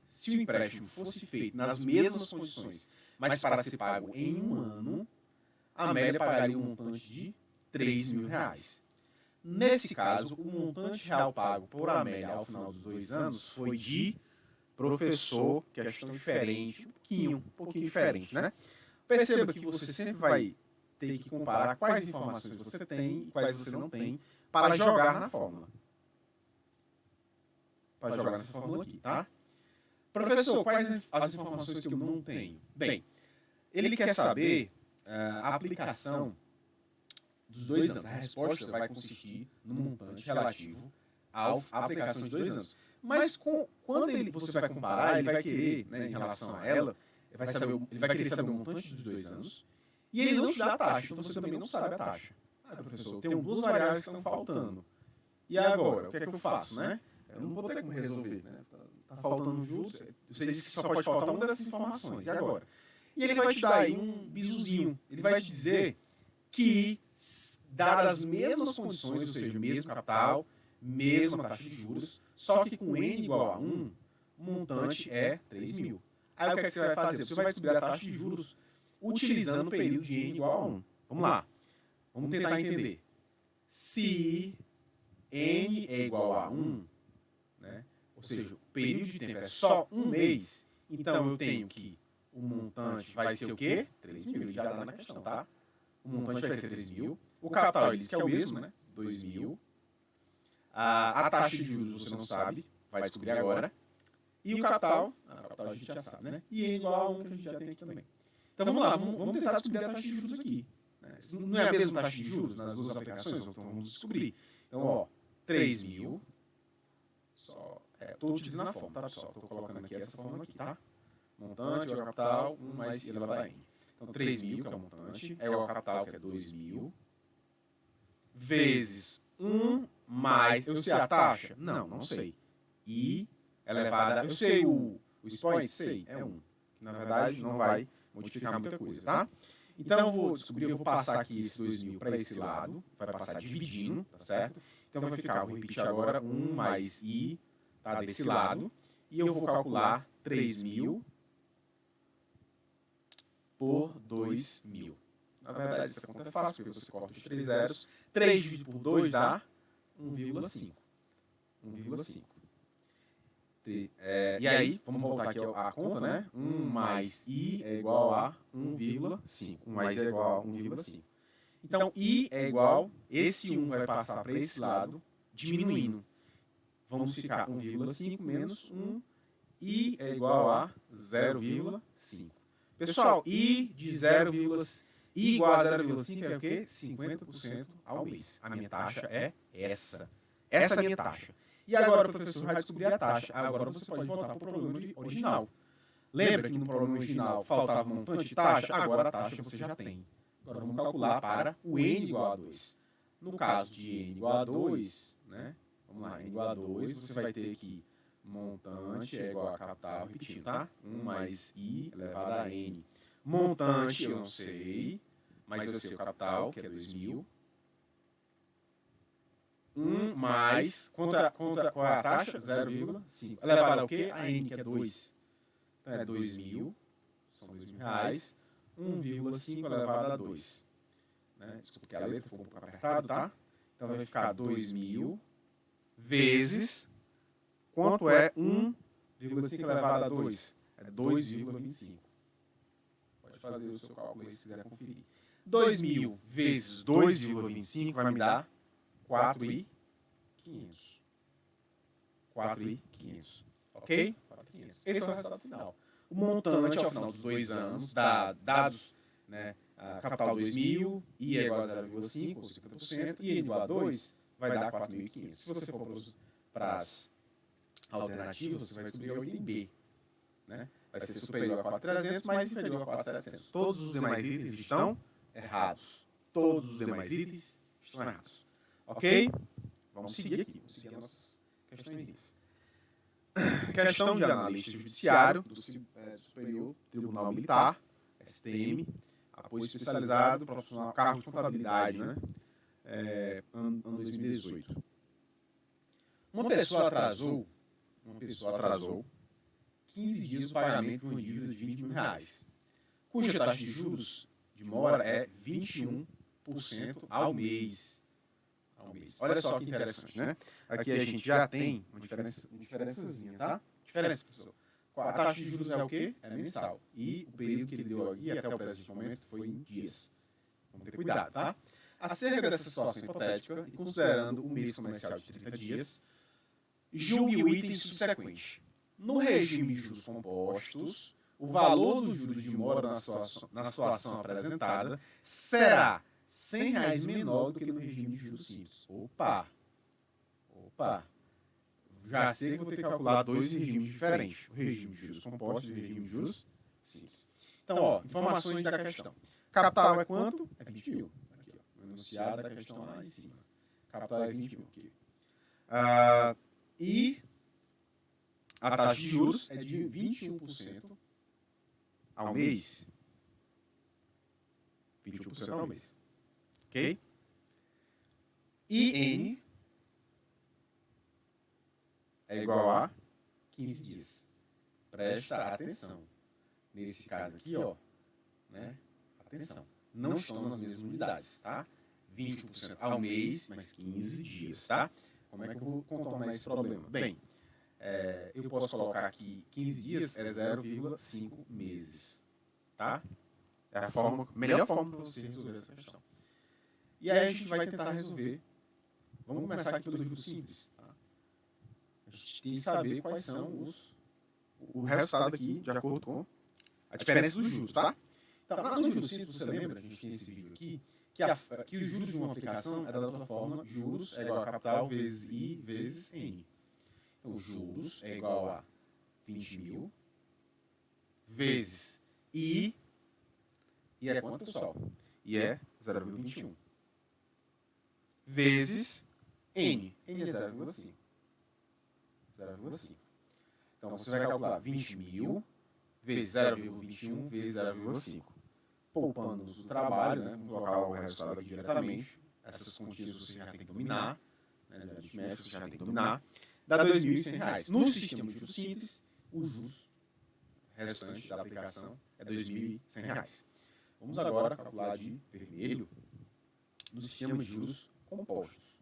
se o empréstimo fosse feito nas mesmas condições, mas para ser pago em 1 ano, a Amélia pagaria um montante de R$3.000. Nesse caso, o montante real pago por Amélia ao final dos 2 anos foi de, professor, questão diferente, um pouquinho diferente, né? Perceba que você sempre vai ter que comparar quais informações você tem e quais você não tem para jogar na fórmula. Para jogar nessa fórmula aqui, tá? Professor, quais as informações que eu não tenho? Bem, ele quer saber a aplicação dos 2 anos. A resposta vai consistir no montante relativo à aplicação de 2 anos. Mas quando você vai comparar, ele vai querer, né, em relação a ela, ele vai querer saber o montante dos 2 anos e ele não te dá a taxa, então você também não sabe a taxa. Professor, tem 2 variáveis que estão faltando. E agora, o que é que eu faço, né? Eu não vou ter como resolver, né? Tá faltando juros. Você disse que só pode faltar uma dessas informações. E agora? E ele vai te dar aí um bizuzinho. Ele vai te dizer que, dadas as mesmas condições, ou seja, mesmo capital, mesma taxa de juros, só que com N igual a 1, o montante é 3.000. Aí o que é que você vai fazer? Você vai descobrir a taxa de juros utilizando o período de N igual a 1. Vamos lá. Vamos tentar entender. Se N é igual a 1, né? Ou seja, o período de tempo é só 1 mês, então eu tenho que o montante vai ser o quê? 3.000, ele já dá na questão, tá? O montante vai ser 3.000. O capital, ele diz que é o mesmo, né? 2.000. A taxa de juros você não sabe, vai descobrir agora. E o capital a gente já sabe, né? E é igual a 1 que a gente já tem aqui também. Então vamos lá, vamos tentar descobrir a taxa de juros aqui. Não é a mesma taxa de juros nas duas aplicações? Então vamos descobrir. Então, ó, 3.000. Estou utilizando a fórmula, tá, pessoal? Estou colocando aqui essa fórmula aqui, tá? Montante igual a capital, 1 mais I elevado a N. Então, 3.000, que é o montante, é igual ao capital, que é 2.000, vezes 1 mais... Eu sei a taxa? Não sei. I elevada... Eu sei o expoente? Sei, é 1. Que, na verdade, não vai modificar muita coisa, tá? Então, eu vou passar aqui esse 2.000 para esse lado, vai passar dividindo, tá certo? Então, vai ficar, vou repetir agora, 1 mais I, tá, desse lado, e eu vou calcular 3.000 por 2.000. Na verdade, essa conta é fácil, porque você corta os 3 zeros. 3 dividido por 2 dá 1,5. 1,5. E aí, vamos voltar aqui à conta, né? 1 mais I é igual a 1,5. 1 mais I é igual a 1,5. Então, I é igual, esse 1 vai passar para esse lado, diminuindo. Vamos ficar 1,5 menos 1, I é igual a 0,5. Pessoal, I igual a 0,5 é o quê? 50% ao mês. A minha taxa é essa. Essa é a minha taxa. E agora o professor vai descobrir a taxa. Agora você pode voltar para o problema original. Lembra que no problema original faltava um montante de taxa? Agora a taxa você já tem. Agora vamos calcular para o N igual a 2. No caso de N igual a 2, né? Vamos lá, N igual a 2, você vai ter que montante é igual a capital, repetindo, tá? 1 mais I elevado a N. Montante eu não sei, mas eu sei o capital, que é 2.000. 1 mais, qual é a taxa? 0,5. Elevado ao quê? A n, que é 2. Então é 2.000, são R$2.000, 1,5 elevado a 2. Né? Desculpa que a letra ficou um pouco apertada, tá? Então vai ficar 2.000 vezes, quanto é 1,5 elevado a 2? É 2,25. Pode fazer o seu cálculo aí se quiser conferir. 2.000 vezes 2,25 vai me dar 4.500. 4.500. Ok? 4.500. Esse é o resultado final. O montante ao final dos 2 anos, dados, né, a capital 2.000, I é igual a 0,5, ou 50%, e N igual a 2, vai dar 4.500. Se você for para as alternativas, você vai descobrir o item B. Né? Vai ser superior a 4.300, mas inferior a 4.700. Todos os demais itens estão errados. Todos os demais itens estão errados. Ok? Vamos seguir aqui. Vamos seguir as nossas questões. Questão de analista judiciário do Superior Tribunal Militar, STM, apoio especializado, profissional, cargo de contabilidade, né? Ano 2018. Uma pessoa atrasou 15 dias o pagamento de uma dívida de R$20.000, cuja taxa de juros de mora é 21% ao mês. Olha só que interessante, né? Aqui a gente já tem uma diferençazinha, tá? Diferença, professor. A taxa de juros é o quê? É mensal. E o período que ele deu aqui, até o presente momento, foi em dias. Vamos ter cuidado, tá? Acerca dessa situação hipotética, e considerando o mês comercial de 30 dias, julgue o item subsequente. No regime de juros compostos, o valor dos juros de mora na situação apresentada será R$100 menor do que no regime de juros simples. Opa! Já sei que vou ter que calcular 2 regimes diferentes. O regime de juros compostos e o regime de juros simples. Então, ó, informações da questão. Capital é quanto? É 20.000. Aqui, ó, o enunciado da questão lá em cima. Capital é 20.000. Aqui. E a taxa de juros é de 21% ao mês. 21% ao mês. Ok? E N é igual a 15 dias. Presta atenção. Nesse caso aqui, ó, né? Atenção. Não estão nas mesmas unidades, tá? 21% ao mês, mais 15 dias, tá? Como é que eu vou contornar esse problema? Bem, eu posso colocar aqui 15 dias é 0,5 meses, tá? É a melhor forma para você resolver essa questão. E aí a gente vai tentar resolver. Vamos começar aqui pelo juros simples. Tá? A gente tem que saber quais são o resultado aqui, de acordo com a diferença dos juros, tá? Então, lá no juros simples, você lembra, a gente tem esse vídeo aqui, que os juros de uma aplicação é da outra forma, juros é igual a capital vezes I vezes N. Então, juros é igual a 20.000 vezes I é quanto, pessoal? I é 0,21. Vezes N. N é 0,5. 0,5. Então, você vai calcular 20.000 vezes 0,21 vezes 0,5. Poupando-nos o trabalho, né? Vamos colocar o resultado aqui diretamente. Essas quantias você já tem que dominar. Né? De aritmética você já tem que dominar. Dá R$2.100. No sistema de juros simples, o juros restante da aplicação é R$2.100. Vamos agora calcular de vermelho no sistema de juros compostos.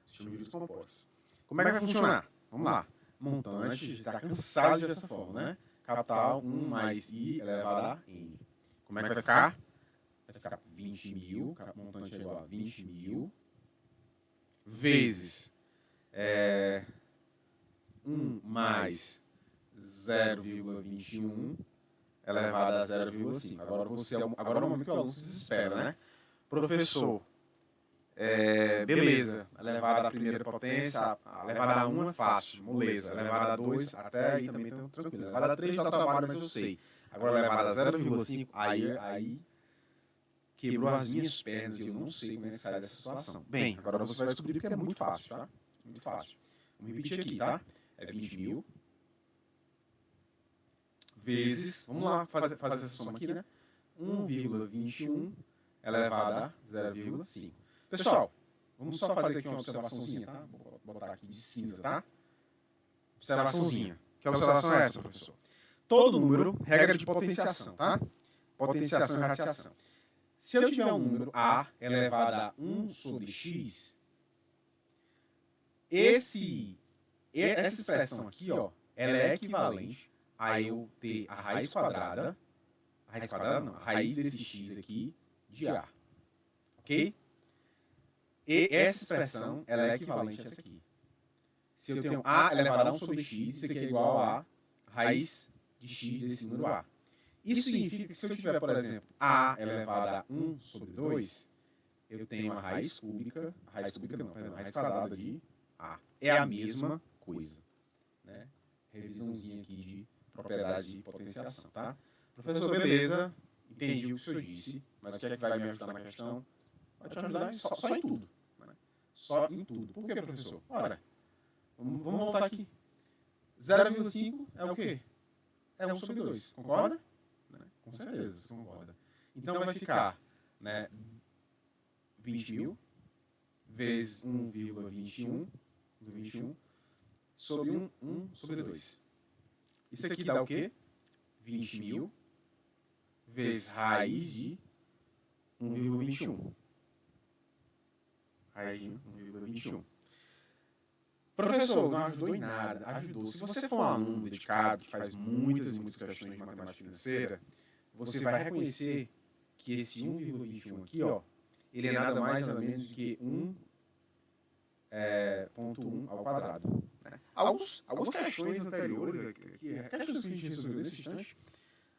Sistema de juros compostos. Como é que vai funcionar? Vamos lá. Montante, está cansado dessa forma, né? Capital 1 mais I elevado a N. Como é que vai ficar? Vai ficar 20.000, montante é igual a 20.000, vezes 1 mais 0,21 elevado a 0,5. Agora é o momento que o aluno se desespera, né? Professor, beleza, elevado à primeira potência, elevado a 1 é fácil, moleza, elevado a 2 até aí também tá tranquilo, elevado a 3 dá trabalho, mas eu sei. Agora elevado a 0,5, aí quebrou as minhas pernas e eu não sei como é que sai dessa situação. Bem, agora você vai descobrir que é muito fácil, tá? Muito fácil. Vamos repetir aqui, tá? É 20.000 vezes, vamos lá fazer essa soma aqui, né? 1,21 elevado a 0,5. Pessoal, Vamos só fazer aqui uma observaçãozinha, tá? Vou botar aqui de cinza, tá? Observaçãozinha. Que observação é essa, professor? Todo número, regra de potenciação, tá? Potenciação e radiação. Se eu tiver um número A elevado a 1 sobre x, essa expressão aqui, ó, ela é equivalente a eu ter a raiz quadrada não, a raiz desse x aqui de A. Ok? E essa expressão, ela é equivalente a essa aqui. Se eu tenho A elevado a 1 sobre x, isso aqui é igual a raiz de x desse número A. Isso significa que se eu tiver, por exemplo, A elevado a 1 sobre 2, eu tenho a raiz quadrada de A. É a mesma coisa. Né? Revisãozinha aqui de propriedades de potenciação, tá? Professor, beleza, entendi o que o senhor disse, mas o que é que vai me ajudar na questão? Vai te ajudar só em tudo. Né? Só em tudo. Por que, professor? Ora, vamos voltar aqui. 0,5 é o quê? É 1 sobre 2. Concorda? Né? Com certeza, você concorda. Então vai ficar, né, 20.000 vezes 1,21 do 21 sobre 1 sobre 2. Isso aqui dá o quê? 20.000 vezes raiz de 1,21. Raiz de 1,21. Professor, não ajudou em nada. Ajudou. Se você for um aluno dedicado, que faz muitas questões de matemática financeira, você vai reconhecer que esse 1,21 aqui, ó, ele é nada mais nada menos do que 1,1 ao quadrado. Né? Algumas questões anteriores, questões que a gente resolveu nesse instante,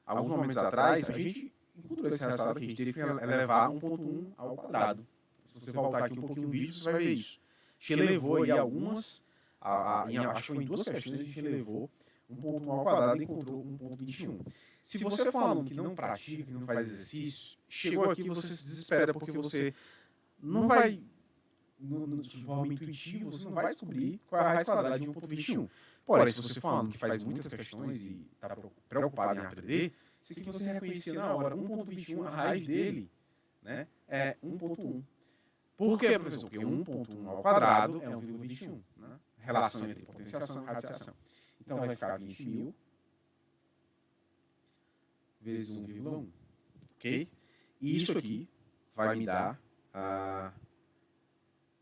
alguns momentos atrás, a gente encontrou esse resultado que a gente teve que elevar 1,1 ao quadrado. Se você voltar aqui um pouquinho no vídeo, você vai ver isso. A gente elevou aí algumas, acho que foi em 2 questões, a gente elevou 1,1 ao quadrado e encontrou 1,21. Se você for um aluno que não pratica, que não faz exercício, chegou aqui você se desespera porque você não vai, de forma intuitiva, você não vai descobrir qual é a raiz quadrada de 1,21. Porém, se você for um aluno que faz muitas questões e está preocupado em aprender, isso aqui você reconhecia na hora. 1,21, a raiz dele, né, é 1,1. Por quê, professor? Porque 1,1 ao quadrado é 1,21. Né? Relação entre potenciação e radiação. Então vai ficar 20.000 vezes 1,1. Ok? E isso aqui vai me dar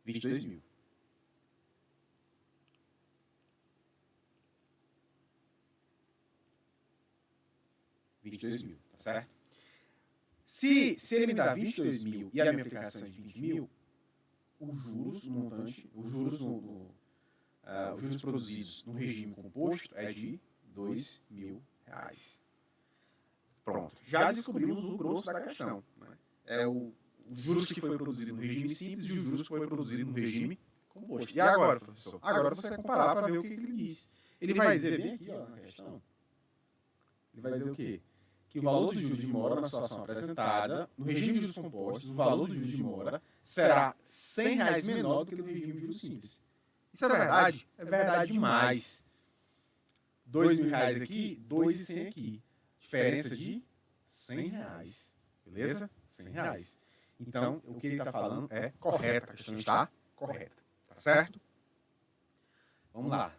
22.000. Tá certo? Se ele me dá 22.000 e a minha aplicação é de 20.000, os juros, no montante, os juros produzidos no regime composto é de R$2.000. Pronto. Já descobrimos o grosso da questão. Né? É os juros que foi produzido no regime simples e os juros que foi produzido no regime composto. E agora, professor? Agora você vai comparar para ver o que ele diz. Ele vai dizer bem aqui, ó, na questão. Ele vai dizer o quê? Que o valor dos juros de mora na situação apresentada, no regime de juros compostos, o valor dos juros de mora será R$100 menor do que no regime de juros simples. Isso é verdade? É verdade demais. R$2.000 aqui, 2.100 aqui. Diferença de R$100. Beleza? R$100. Então, o que ele está falando é correto. A questão está correta. Tá certo? Vamos lá.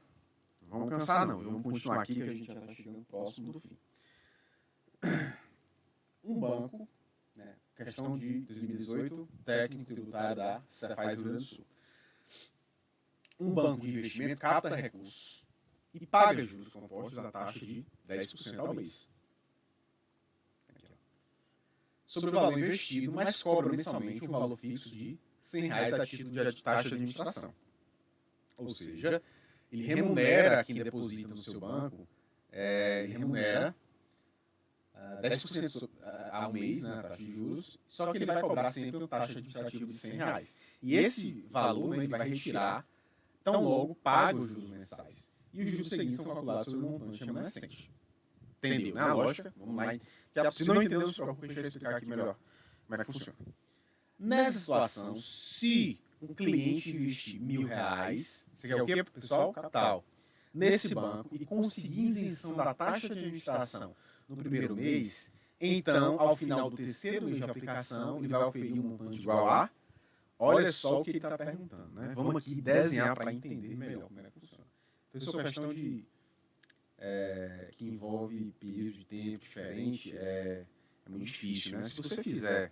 Não vamos cansar, não. Vamos continuar aqui que a gente já está chegando próximo do fim. Um banco, né, questão de 2018, técnico tributário da Cefaz Rio Grande do Sul. Um banco de investimento capta recursos e paga juros compostos à taxa de 10% ao mês. Aqui, sobre o valor investido, mas cobra mensalmente um valor fixo de R$100 a título de taxa de administração. Ou seja, ele remunera quem deposita no seu banco, ele remunera 10% ao mês, né, a taxa de juros, só que ele vai cobrar sempre uma taxa administrativa de R$100. E esse valor, né, ele vai retirar tão logo paga os juros mensais. E os juros seguintes são calculados sobre o montante remanescente. Entendeu, né, a lógica? Vamos lá. Se não entendeu, não se preocupe, a gente vai explicar aqui melhor como é que funciona. Nessa situação, se um cliente investir R$1.000, você quer o quê, pessoal? Capital. Nesse banco e conseguir isenção da taxa de administração no primeiro mês, então, ao final do terceiro mês de aplicação, ele vai oferir um montante igual a, olha só o que ele está perguntando, né? Vamos aqui desenhar para entender melhor como é que funciona. Professor, questão de que envolve período de tempo diferente é muito difícil, né? Se você fizer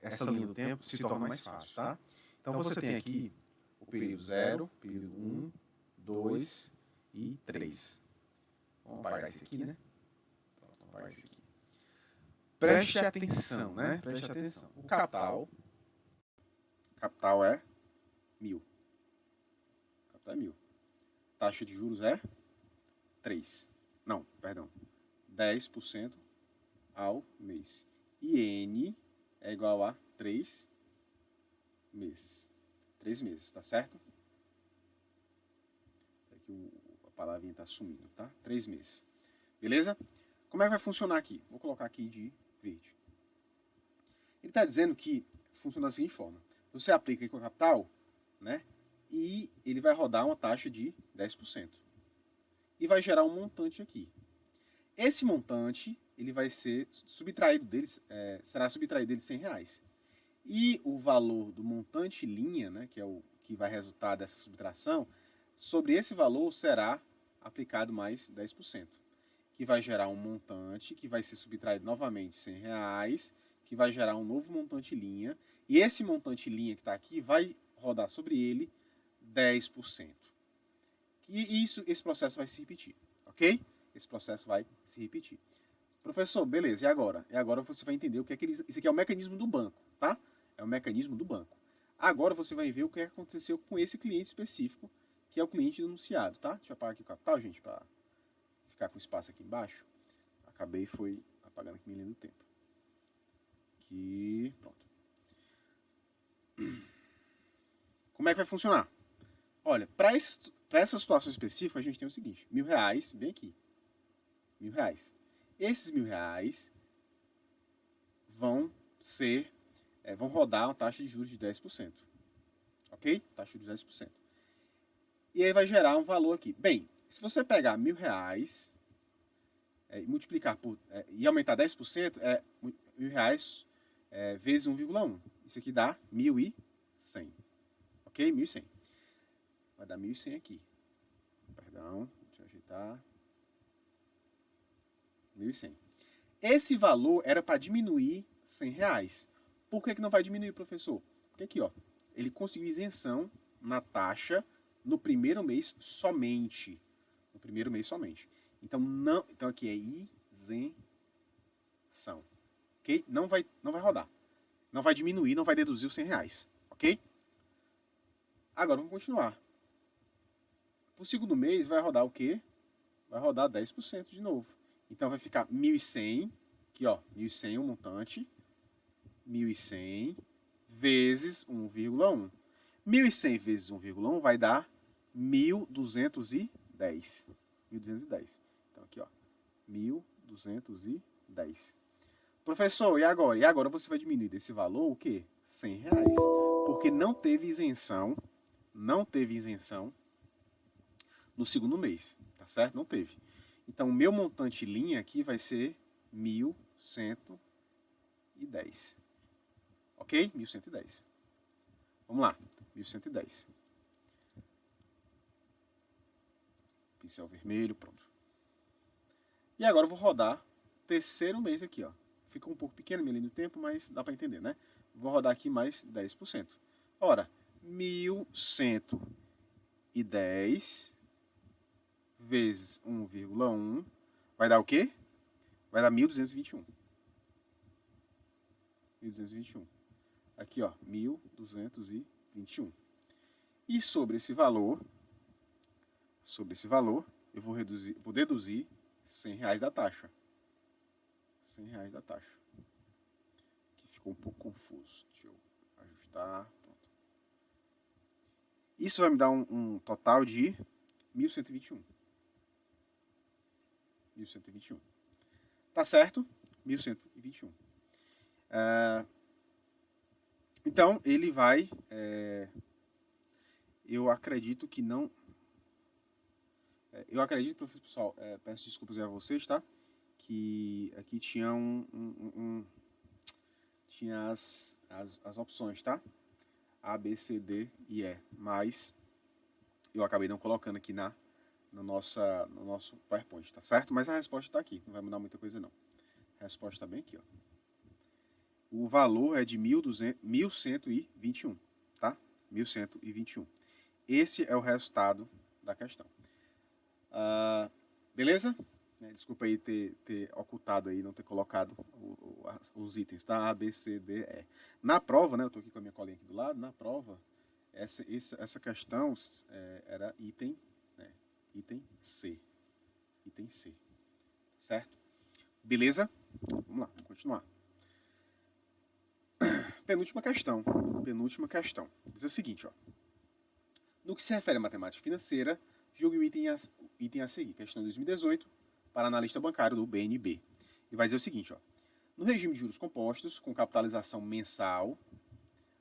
essa linha do tempo, se torna mais fácil, tá? Então você tem aqui o período 0, período 1, 2 e 3. Vamos apagar isso aqui, né? Vamos apagar isso aqui. Preste atenção, né? Preste atenção. O capital é 1.000. Capital é 1.000. Taxa de juros é 3. Não, perdão. 10% ao mês. E N é igual a 3 meses. 3 meses, tá certo? Aqui a palavrinha está sumindo, tá? 3 meses. Beleza? Como é que vai funcionar aqui? Vou colocar aqui de verde. Ele está dizendo que funciona da seguinte forma. Você aplica aqui o capital, né? E ele vai rodar uma taxa de 10%. E vai gerar um montante aqui. Esse montante, ele vai ser subtraído deles, será subtraído dele R$100. E o valor do montante linha, né, que é o que vai resultar dessa subtração, sobre esse valor será aplicado mais 10%, que vai gerar um montante que vai ser subtraído novamente R$100, que vai gerar um novo montante linha, e esse montante linha que está aqui vai rodar sobre ele 10%. E esse processo vai se repetir, ok? Esse processo vai se repetir. Professor, beleza, e agora? E agora você vai entender o que é que isso aqui é o mecanismo do banco, tá? É o mecanismo do banco. Agora você vai ver o que aconteceu com esse cliente específico, que é o cliente denunciado, tá? Deixa eu apagar aqui o capital, gente, para ficar com espaço aqui embaixo. Acabei foi apagando aqui minha linha do tempo. Aqui, pronto. Como é que vai funcionar? Olha, para essa situação específica, a gente tem o seguinte: R$1.000, bem aqui. R$1.000. Esses R$1.000 vão rodar uma taxa de juros de 10%. Ok? Taxa de 10%. E aí vai gerar um valor aqui. Bem, se você pegar R$1.000 e multiplicar por e aumentar 10%, R$1.000 vezes 1,1. Isso aqui dá 1.100. Ok? 1.100. Vai dar 1.100 aqui. Perdão, deixa eu ajeitar. 1.100. Esse valor era para diminuir R$100. Por que não vai diminuir, professor? Porque aqui, ó, ele conseguiu isenção na taxa no primeiro mês somente. No primeiro mês somente. Então aqui é isenção. Ok? Não vai rodar. Não vai diminuir, não vai deduzir os R$100. Ok? Agora vamos continuar. Para o segundo mês vai rodar o quê? Vai rodar 10% de novo. Então vai ficar 1.100, aqui ó, 1.100 o montante, 1.100 vezes 1,1. 1.100 vezes 1,1 vai dar 1.210. 1.210. Então aqui ó, 1.210. Professor, e agora? E agora você vai diminuir desse valor o quê? R$100. Porque não teve isenção no segundo mês, tá certo? Não teve. Então, o meu montante linha aqui vai ser 1.110. Ok? 1.110. Vamos lá. 1.110. Pincel vermelho, pronto. E agora eu vou rodar o terceiro mês aqui, ó. Fica um pouco pequeno minha linha do tempo, mas dá para entender, né? Vou rodar aqui mais 10%. Ora, 1.110 vezes 1,1 vai dar o quê? Vai dar 1.221. 1.221. Aqui, ó, 1.221. E sobre esse valor, eu vou deduzir R$100 da taxa. R$100 da taxa. Aqui ficou um pouco confuso. Deixa eu ajustar. Pronto. Isso vai me dar um total de 1.121. 1.121. Tá certo? 1.121. Então, ele vai... eu acredito que não... eu acredito, pessoal, peço desculpas a vocês, tá? Que aqui tinha tinha as opções, tá? A, B, C, D e E. Mas eu acabei não colocando aqui no nosso PowerPoint, tá certo? Mas a resposta está aqui, não vai mudar muita coisa não. A resposta está bem aqui, ó. O valor é de 1.121, tá? 1.121. Esse é o resultado da questão. Beleza? Desculpa aí ter ocultado aí, não ter colocado os itens, tá? A, B, C, D, E. Na prova, né? Eu tô aqui com a minha colinha aqui do lado. Na prova, essa questão era item, né, item C. Item C. Certo? Beleza? Vamos lá, vamos continuar. Penúltima questão. Penúltima questão. Diz o seguinte, ó. No que se refere à matemática financeira, julgue o item a seguir. Questão 2018, para analista bancário do BNB. E vai dizer o seguinte, ó. No regime de juros compostos, com capitalização mensal,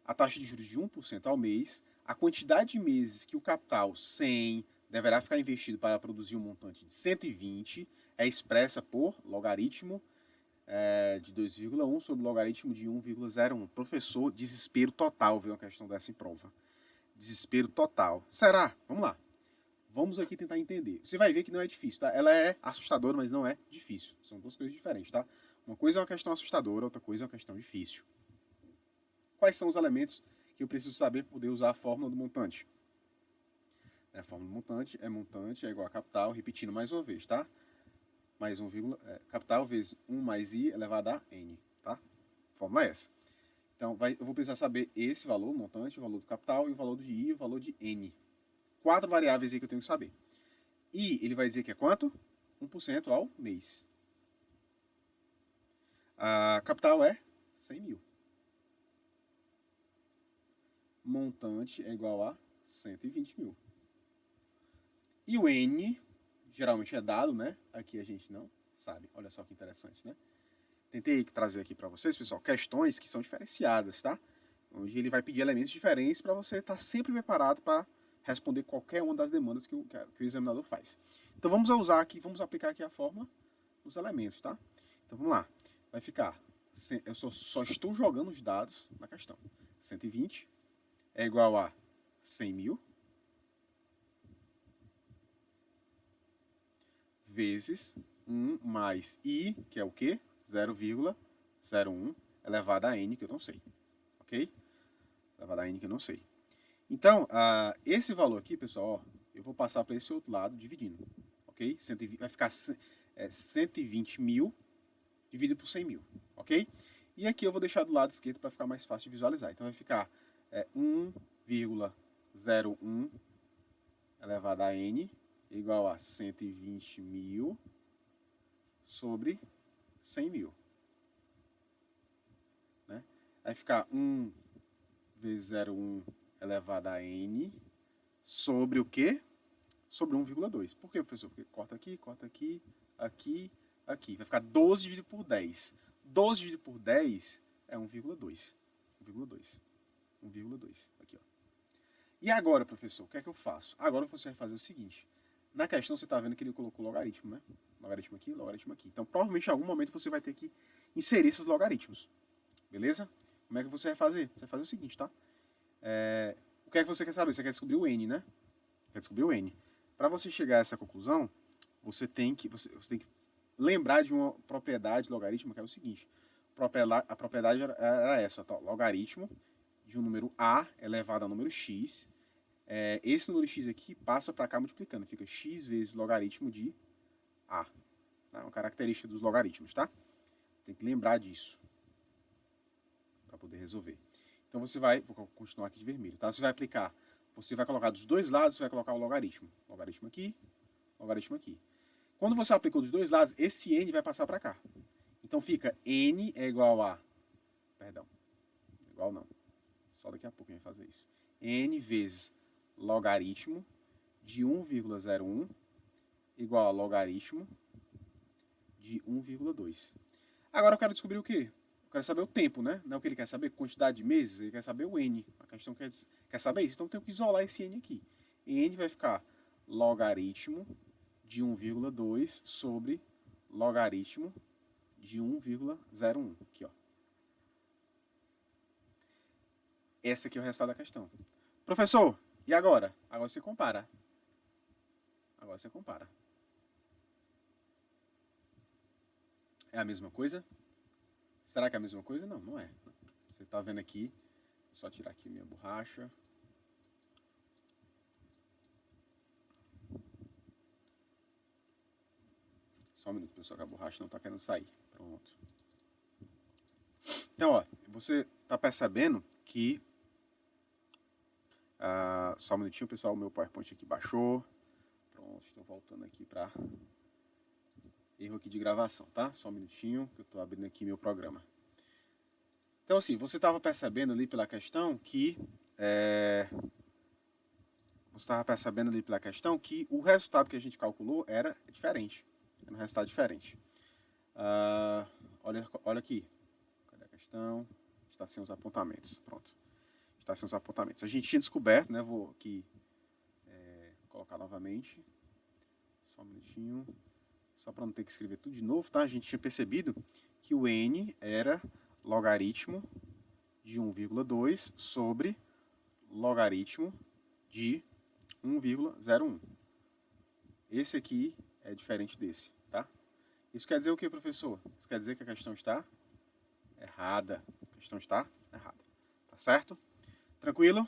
a taxa de juros de 1% ao mês, a quantidade de meses que o capital 100 deverá ficar investido para produzir um montante de 120 é expressa por logaritmo de 2,1 sobre logaritmo de 1,01. Professor, desespero total ver uma questão dessa em prova. Desespero total. Será? Vamos lá. Vamos aqui tentar entender. Você vai ver que não é difícil, tá? Ela é assustadora, mas não é difícil. São duas coisas diferentes, tá? Uma coisa é uma questão assustadora, outra coisa é uma questão difícil. Quais são os elementos que eu preciso saber para poder usar a fórmula do montante? A fórmula do montante é igual a capital, repetindo mais uma vez, tá? Mais capital vezes 1 mais i elevado a n, tá? A fórmula é essa. Então, eu vou precisar saber esse valor, o montante, o valor do capital, e o valor de i e o valor de n. 4 variáveis aí que eu tenho que saber. E ele vai dizer que é quanto? 1% ao mês. A capital é 100 mil. Montante é igual a 120 mil. E o n, geralmente é dado, né? Aqui a gente não sabe. Olha só que interessante, né? Tentei trazer aqui para vocês, pessoal, questões que são diferenciadas, tá? Onde ele vai pedir elementos diferentes para você estar sempre preparado para responder qualquer uma das demandas que o examinador faz. Então vamos aplicar aqui a fórmula dos elementos, tá? Então vamos lá. Vai ficar, eu só estou jogando os dados na questão. 120 é igual a 100 mil vezes 1 mais i, que é o quê? 0,01 elevado a n, que eu não sei. Ok? Elevado a n, que eu não sei. Então, esse valor aqui, pessoal, ó, eu vou passar para esse outro lado dividindo. Ok? Vai ficar 120 mil dividido por 100 mil. Ok? E aqui eu vou deixar do lado esquerdo para ficar mais fácil de visualizar. Então vai ficar 1,01 elevado a n igual a 120 mil sobre 100 mil. Né? Vai ficar 1 vezes 0,1 elevado a n sobre o quê? Sobre 1,2. Por quê, professor? Porque corta aqui, aqui, aqui. Vai ficar 12 dividido por 10. 12 dividido por 10 é 1,2. 1,2. Aqui, ó. E agora, professor, o que é que eu faço? Agora você vai fazer o seguinte. Na questão você está vendo que ele colocou logaritmo, né? Logaritmo aqui, logaritmo aqui. Então, provavelmente, em algum momento você vai ter que inserir esses logaritmos. Beleza? Como é que você vai fazer? Você vai fazer o seguinte, tá? O que é que você quer saber? Você quer descobrir o n, né? Quer descobrir o n. Para você chegar a essa conclusão, você tem que lembrar de uma propriedade logarítmica, que é o seguinte. A propriedade era essa, tá? Logaritmo de um número a elevado ao número x. Esse número x aqui passa para cá multiplicando. Fica x vezes logaritmo de a. É uma característica dos logaritmos, tá? Tem que lembrar disso para poder resolver. Então você vou continuar aqui de vermelho, tá? Você vai colocar dos dois lados, você vai colocar o logaritmo. Logaritmo aqui, logaritmo aqui. Quando você aplicou dos dois lados, esse n vai passar para cá. Então fica n é igual a... Perdão. Igual não. Só daqui a pouco a gente vai fazer isso. N vezes logaritmo de 1,01 igual a logaritmo de 1,2. Agora eu quero descobrir o quê? Eu quero saber o tempo, né? Não é o que ele quer saber? Quantidade de meses? Ele quer saber o n. A questão quer saber isso. Então eu tenho que isolar esse n aqui. N vai ficar logaritmo de 1,2 sobre logaritmo de 1,01. Aqui, ó. Esse aqui é o resultado da questão. Professor, e agora? Agora você compara. Agora você compara. É a mesma coisa? Será que é a mesma coisa? Não, não é. Você está vendo aqui. Vou só tirar aqui minha borracha. Só um minuto, pessoal, que a borracha não está querendo sair. Pronto. Então, ó, você está percebendo que... só um minutinho, pessoal, o meu PowerPoint aqui baixou. Pronto, estou voltando aqui para... Erro aqui de gravação, tá? Só um minutinho, que eu estou abrindo aqui meu programa. Então, assim, você estava percebendo ali pela questão que... Você estava percebendo ali pela questão que o resultado que a gente calculou era diferente. Era um resultado diferente. Olha aqui. Cadê a questão? Está sem os apontamentos. Pronto. Está sem os apontamentos. A gente tinha descoberto, né? Vou aqui colocar novamente. Só um minutinho. Só para não ter que escrever tudo de novo, tá? A gente tinha percebido que o n era logaritmo de 1,2 sobre logaritmo de 1,01. Esse aqui é diferente desse, tá? Isso quer dizer o que, professor? Isso quer dizer que a questão está errada. A questão está errada. Tá certo? Tranquilo?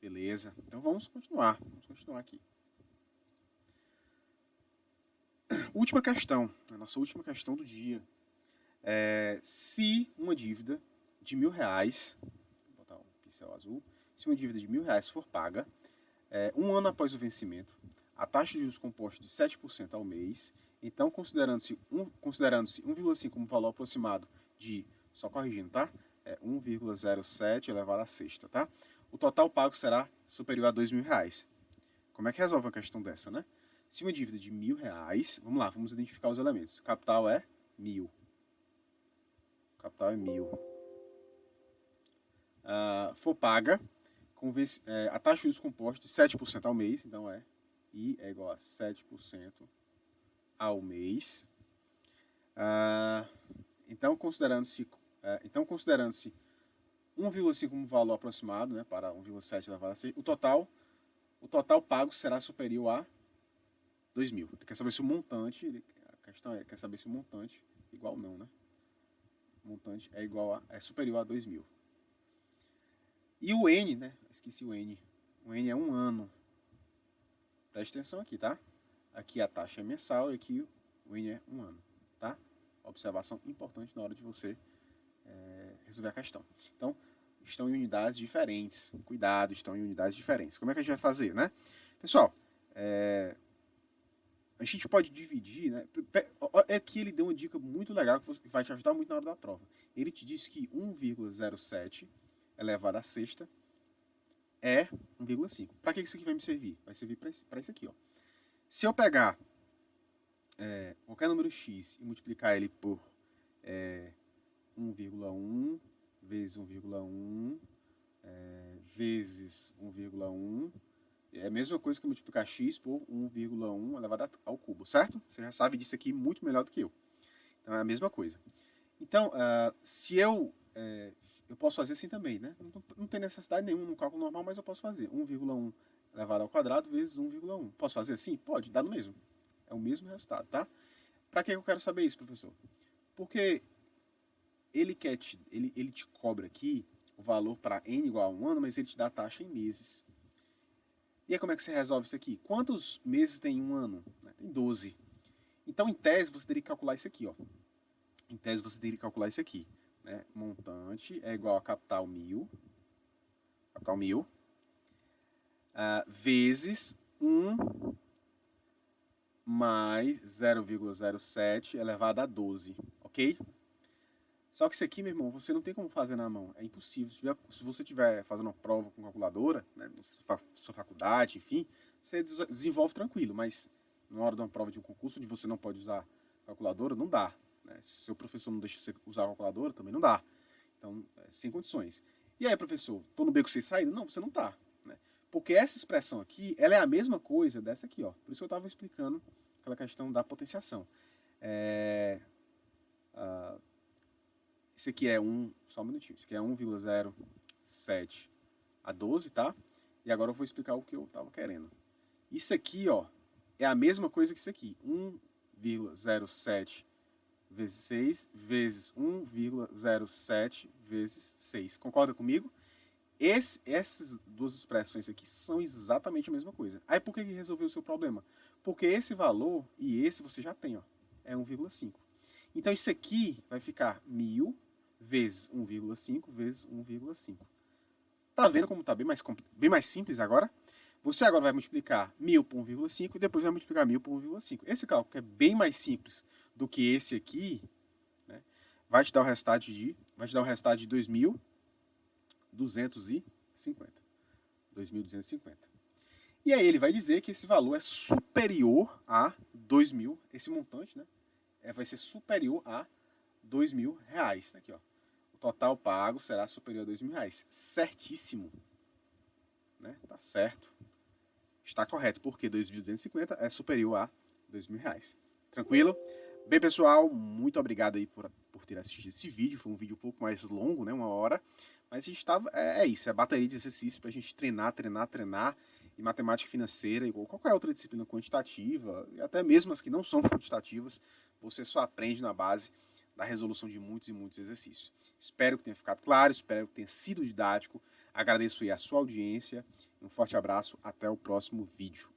Beleza. Então vamos continuar. Vamos continuar aqui. Última questão. A nossa última questão do dia. Se uma dívida de R$1.000, vou botar um pincel azul. Se uma dívida de R$1.000 for paga, um ano após o vencimento, a taxa de juros composta de 7% ao mês, então considerando-se 1,5 como valor aproximado de, só corrigindo, tá? 1,07 elevado à sexta, tá? O total pago será superior a R$2.000. Como é que resolve uma questão dessa, né? Se uma dívida de R$1.000, vamos lá, vamos identificar os elementos. O capital é 1.000. O capital é 1.000. For paga, a taxa de juros composta de 7% ao mês, então I é igual a 7% ao mês. Então, considerando-se 1,5 como valor aproximado, né, para 1,7 elevado a 6, o total pago será superior a 2.000. Quer saber se o montante, a questão quer saber se o montante igual não, né? O montante é superior a 2.000. E o N, né? Esqueci o N. O N é um ano. Preste atenção aqui, tá? Aqui a taxa é mensal e aqui o N é um ano, tá? Observação importante na hora de você resolver a questão. Então, estão em unidades diferentes. Cuidado, estão em unidades diferentes. Como é que a gente vai fazer, né? Pessoal, a gente pode dividir, né? Aqui ele deu uma dica muito legal que vai te ajudar muito na hora da prova. Ele te disse que 1,07 elevado à sexta é 1,5. Para que isso aqui vai me servir? Vai servir para isso aqui, ó. Se eu pegar qualquer número x e multiplicar ele por 1,1 vezes 1,1 vezes 1,1, é a mesma coisa que multiplicar x por 1,1 elevado ao cubo, certo? Você já sabe disso aqui muito melhor do que eu. Então é a mesma coisa. Então, se eu posso fazer assim também, né? Não tem necessidade nenhuma no cálculo normal, mas eu posso fazer 1,1 elevado ao quadrado vezes 1,1. Posso fazer assim? Pode, dá no mesmo. É o mesmo resultado, tá? Para que eu quero saber isso, professor? Porque ele te cobra aqui o valor para n igual a 1 ano, mas ele te dá a taxa em meses. E aí como é que você resolve isso aqui? Quantos meses tem um ano? Tem 12. Então, em tese, você teria que calcular isso aqui, ó. Em tese, você teria que calcular isso aqui. Né? Montante é igual a capital 1.000. Capital 1.000. Vezes 1 mais 0,07 elevado a 12. Ok? Só que isso aqui, meu irmão, você não tem como fazer na mão. É impossível. Se você estiver fazendo uma prova com calculadora, né, na sua faculdade, enfim, você desenvolve tranquilo. Mas na hora de uma prova de um concurso, onde você não pode usar calculadora, não dá. Né? Se seu professor não deixa você usar a calculadora, também não dá. Então, sem condições. E aí, professor, estou no beco sem saída? Não, você não está. Né? Porque essa expressão aqui, ela é a mesma coisa dessa aqui. Ó. Por isso eu estava explicando aquela questão da potenciação. Esse aqui é só um minutinho, esse aqui é 1,07 1,07 a 12, tá? E agora eu vou explicar o que eu estava querendo. Isso aqui, ó, é a mesma coisa que isso aqui. 1,07 vezes 6 vezes 1,07 vezes 6. Concorda comigo? Essas duas expressões aqui são exatamente a mesma coisa. Aí por que resolveu o seu problema? Porque esse valor e esse você já tem, ó, é 1,5. Então isso aqui vai ficar 1.000 vezes 1,5 vezes 1,5. Tá vendo como tá bem mais simples agora? Você agora vai multiplicar 1.000 por 1,5 e depois vai multiplicar 1.000 por 1,5. Esse cálculo, que é bem mais simples do que esse aqui, né, vai te dar o resultado de 2.250. 2.250. E aí ele vai dizer que esse valor é superior a 2.000, esse montante, né, vai ser superior a R$2.000. Aqui, ó. O total pago será superior a R$2.000. Certíssimo. Né? Tá certo. Está correto, porque 2.250 é superior a R$2.000. Tranquilo? Bem, pessoal, muito obrigado aí por ter assistido esse vídeo. Foi um vídeo um pouco mais longo, né? 1 hora. Mas a gente tava, é isso, é bateria de exercício para a gente treinar. E matemática financeira, igual qualquer outra disciplina quantitativa, e até mesmo as que não são quantitativas, você só aprende na base da resolução de muitos e muitos exercícios. Espero que tenha ficado claro, espero que tenha sido didático. Agradeço aí a sua audiência. Um forte abraço, até o próximo vídeo.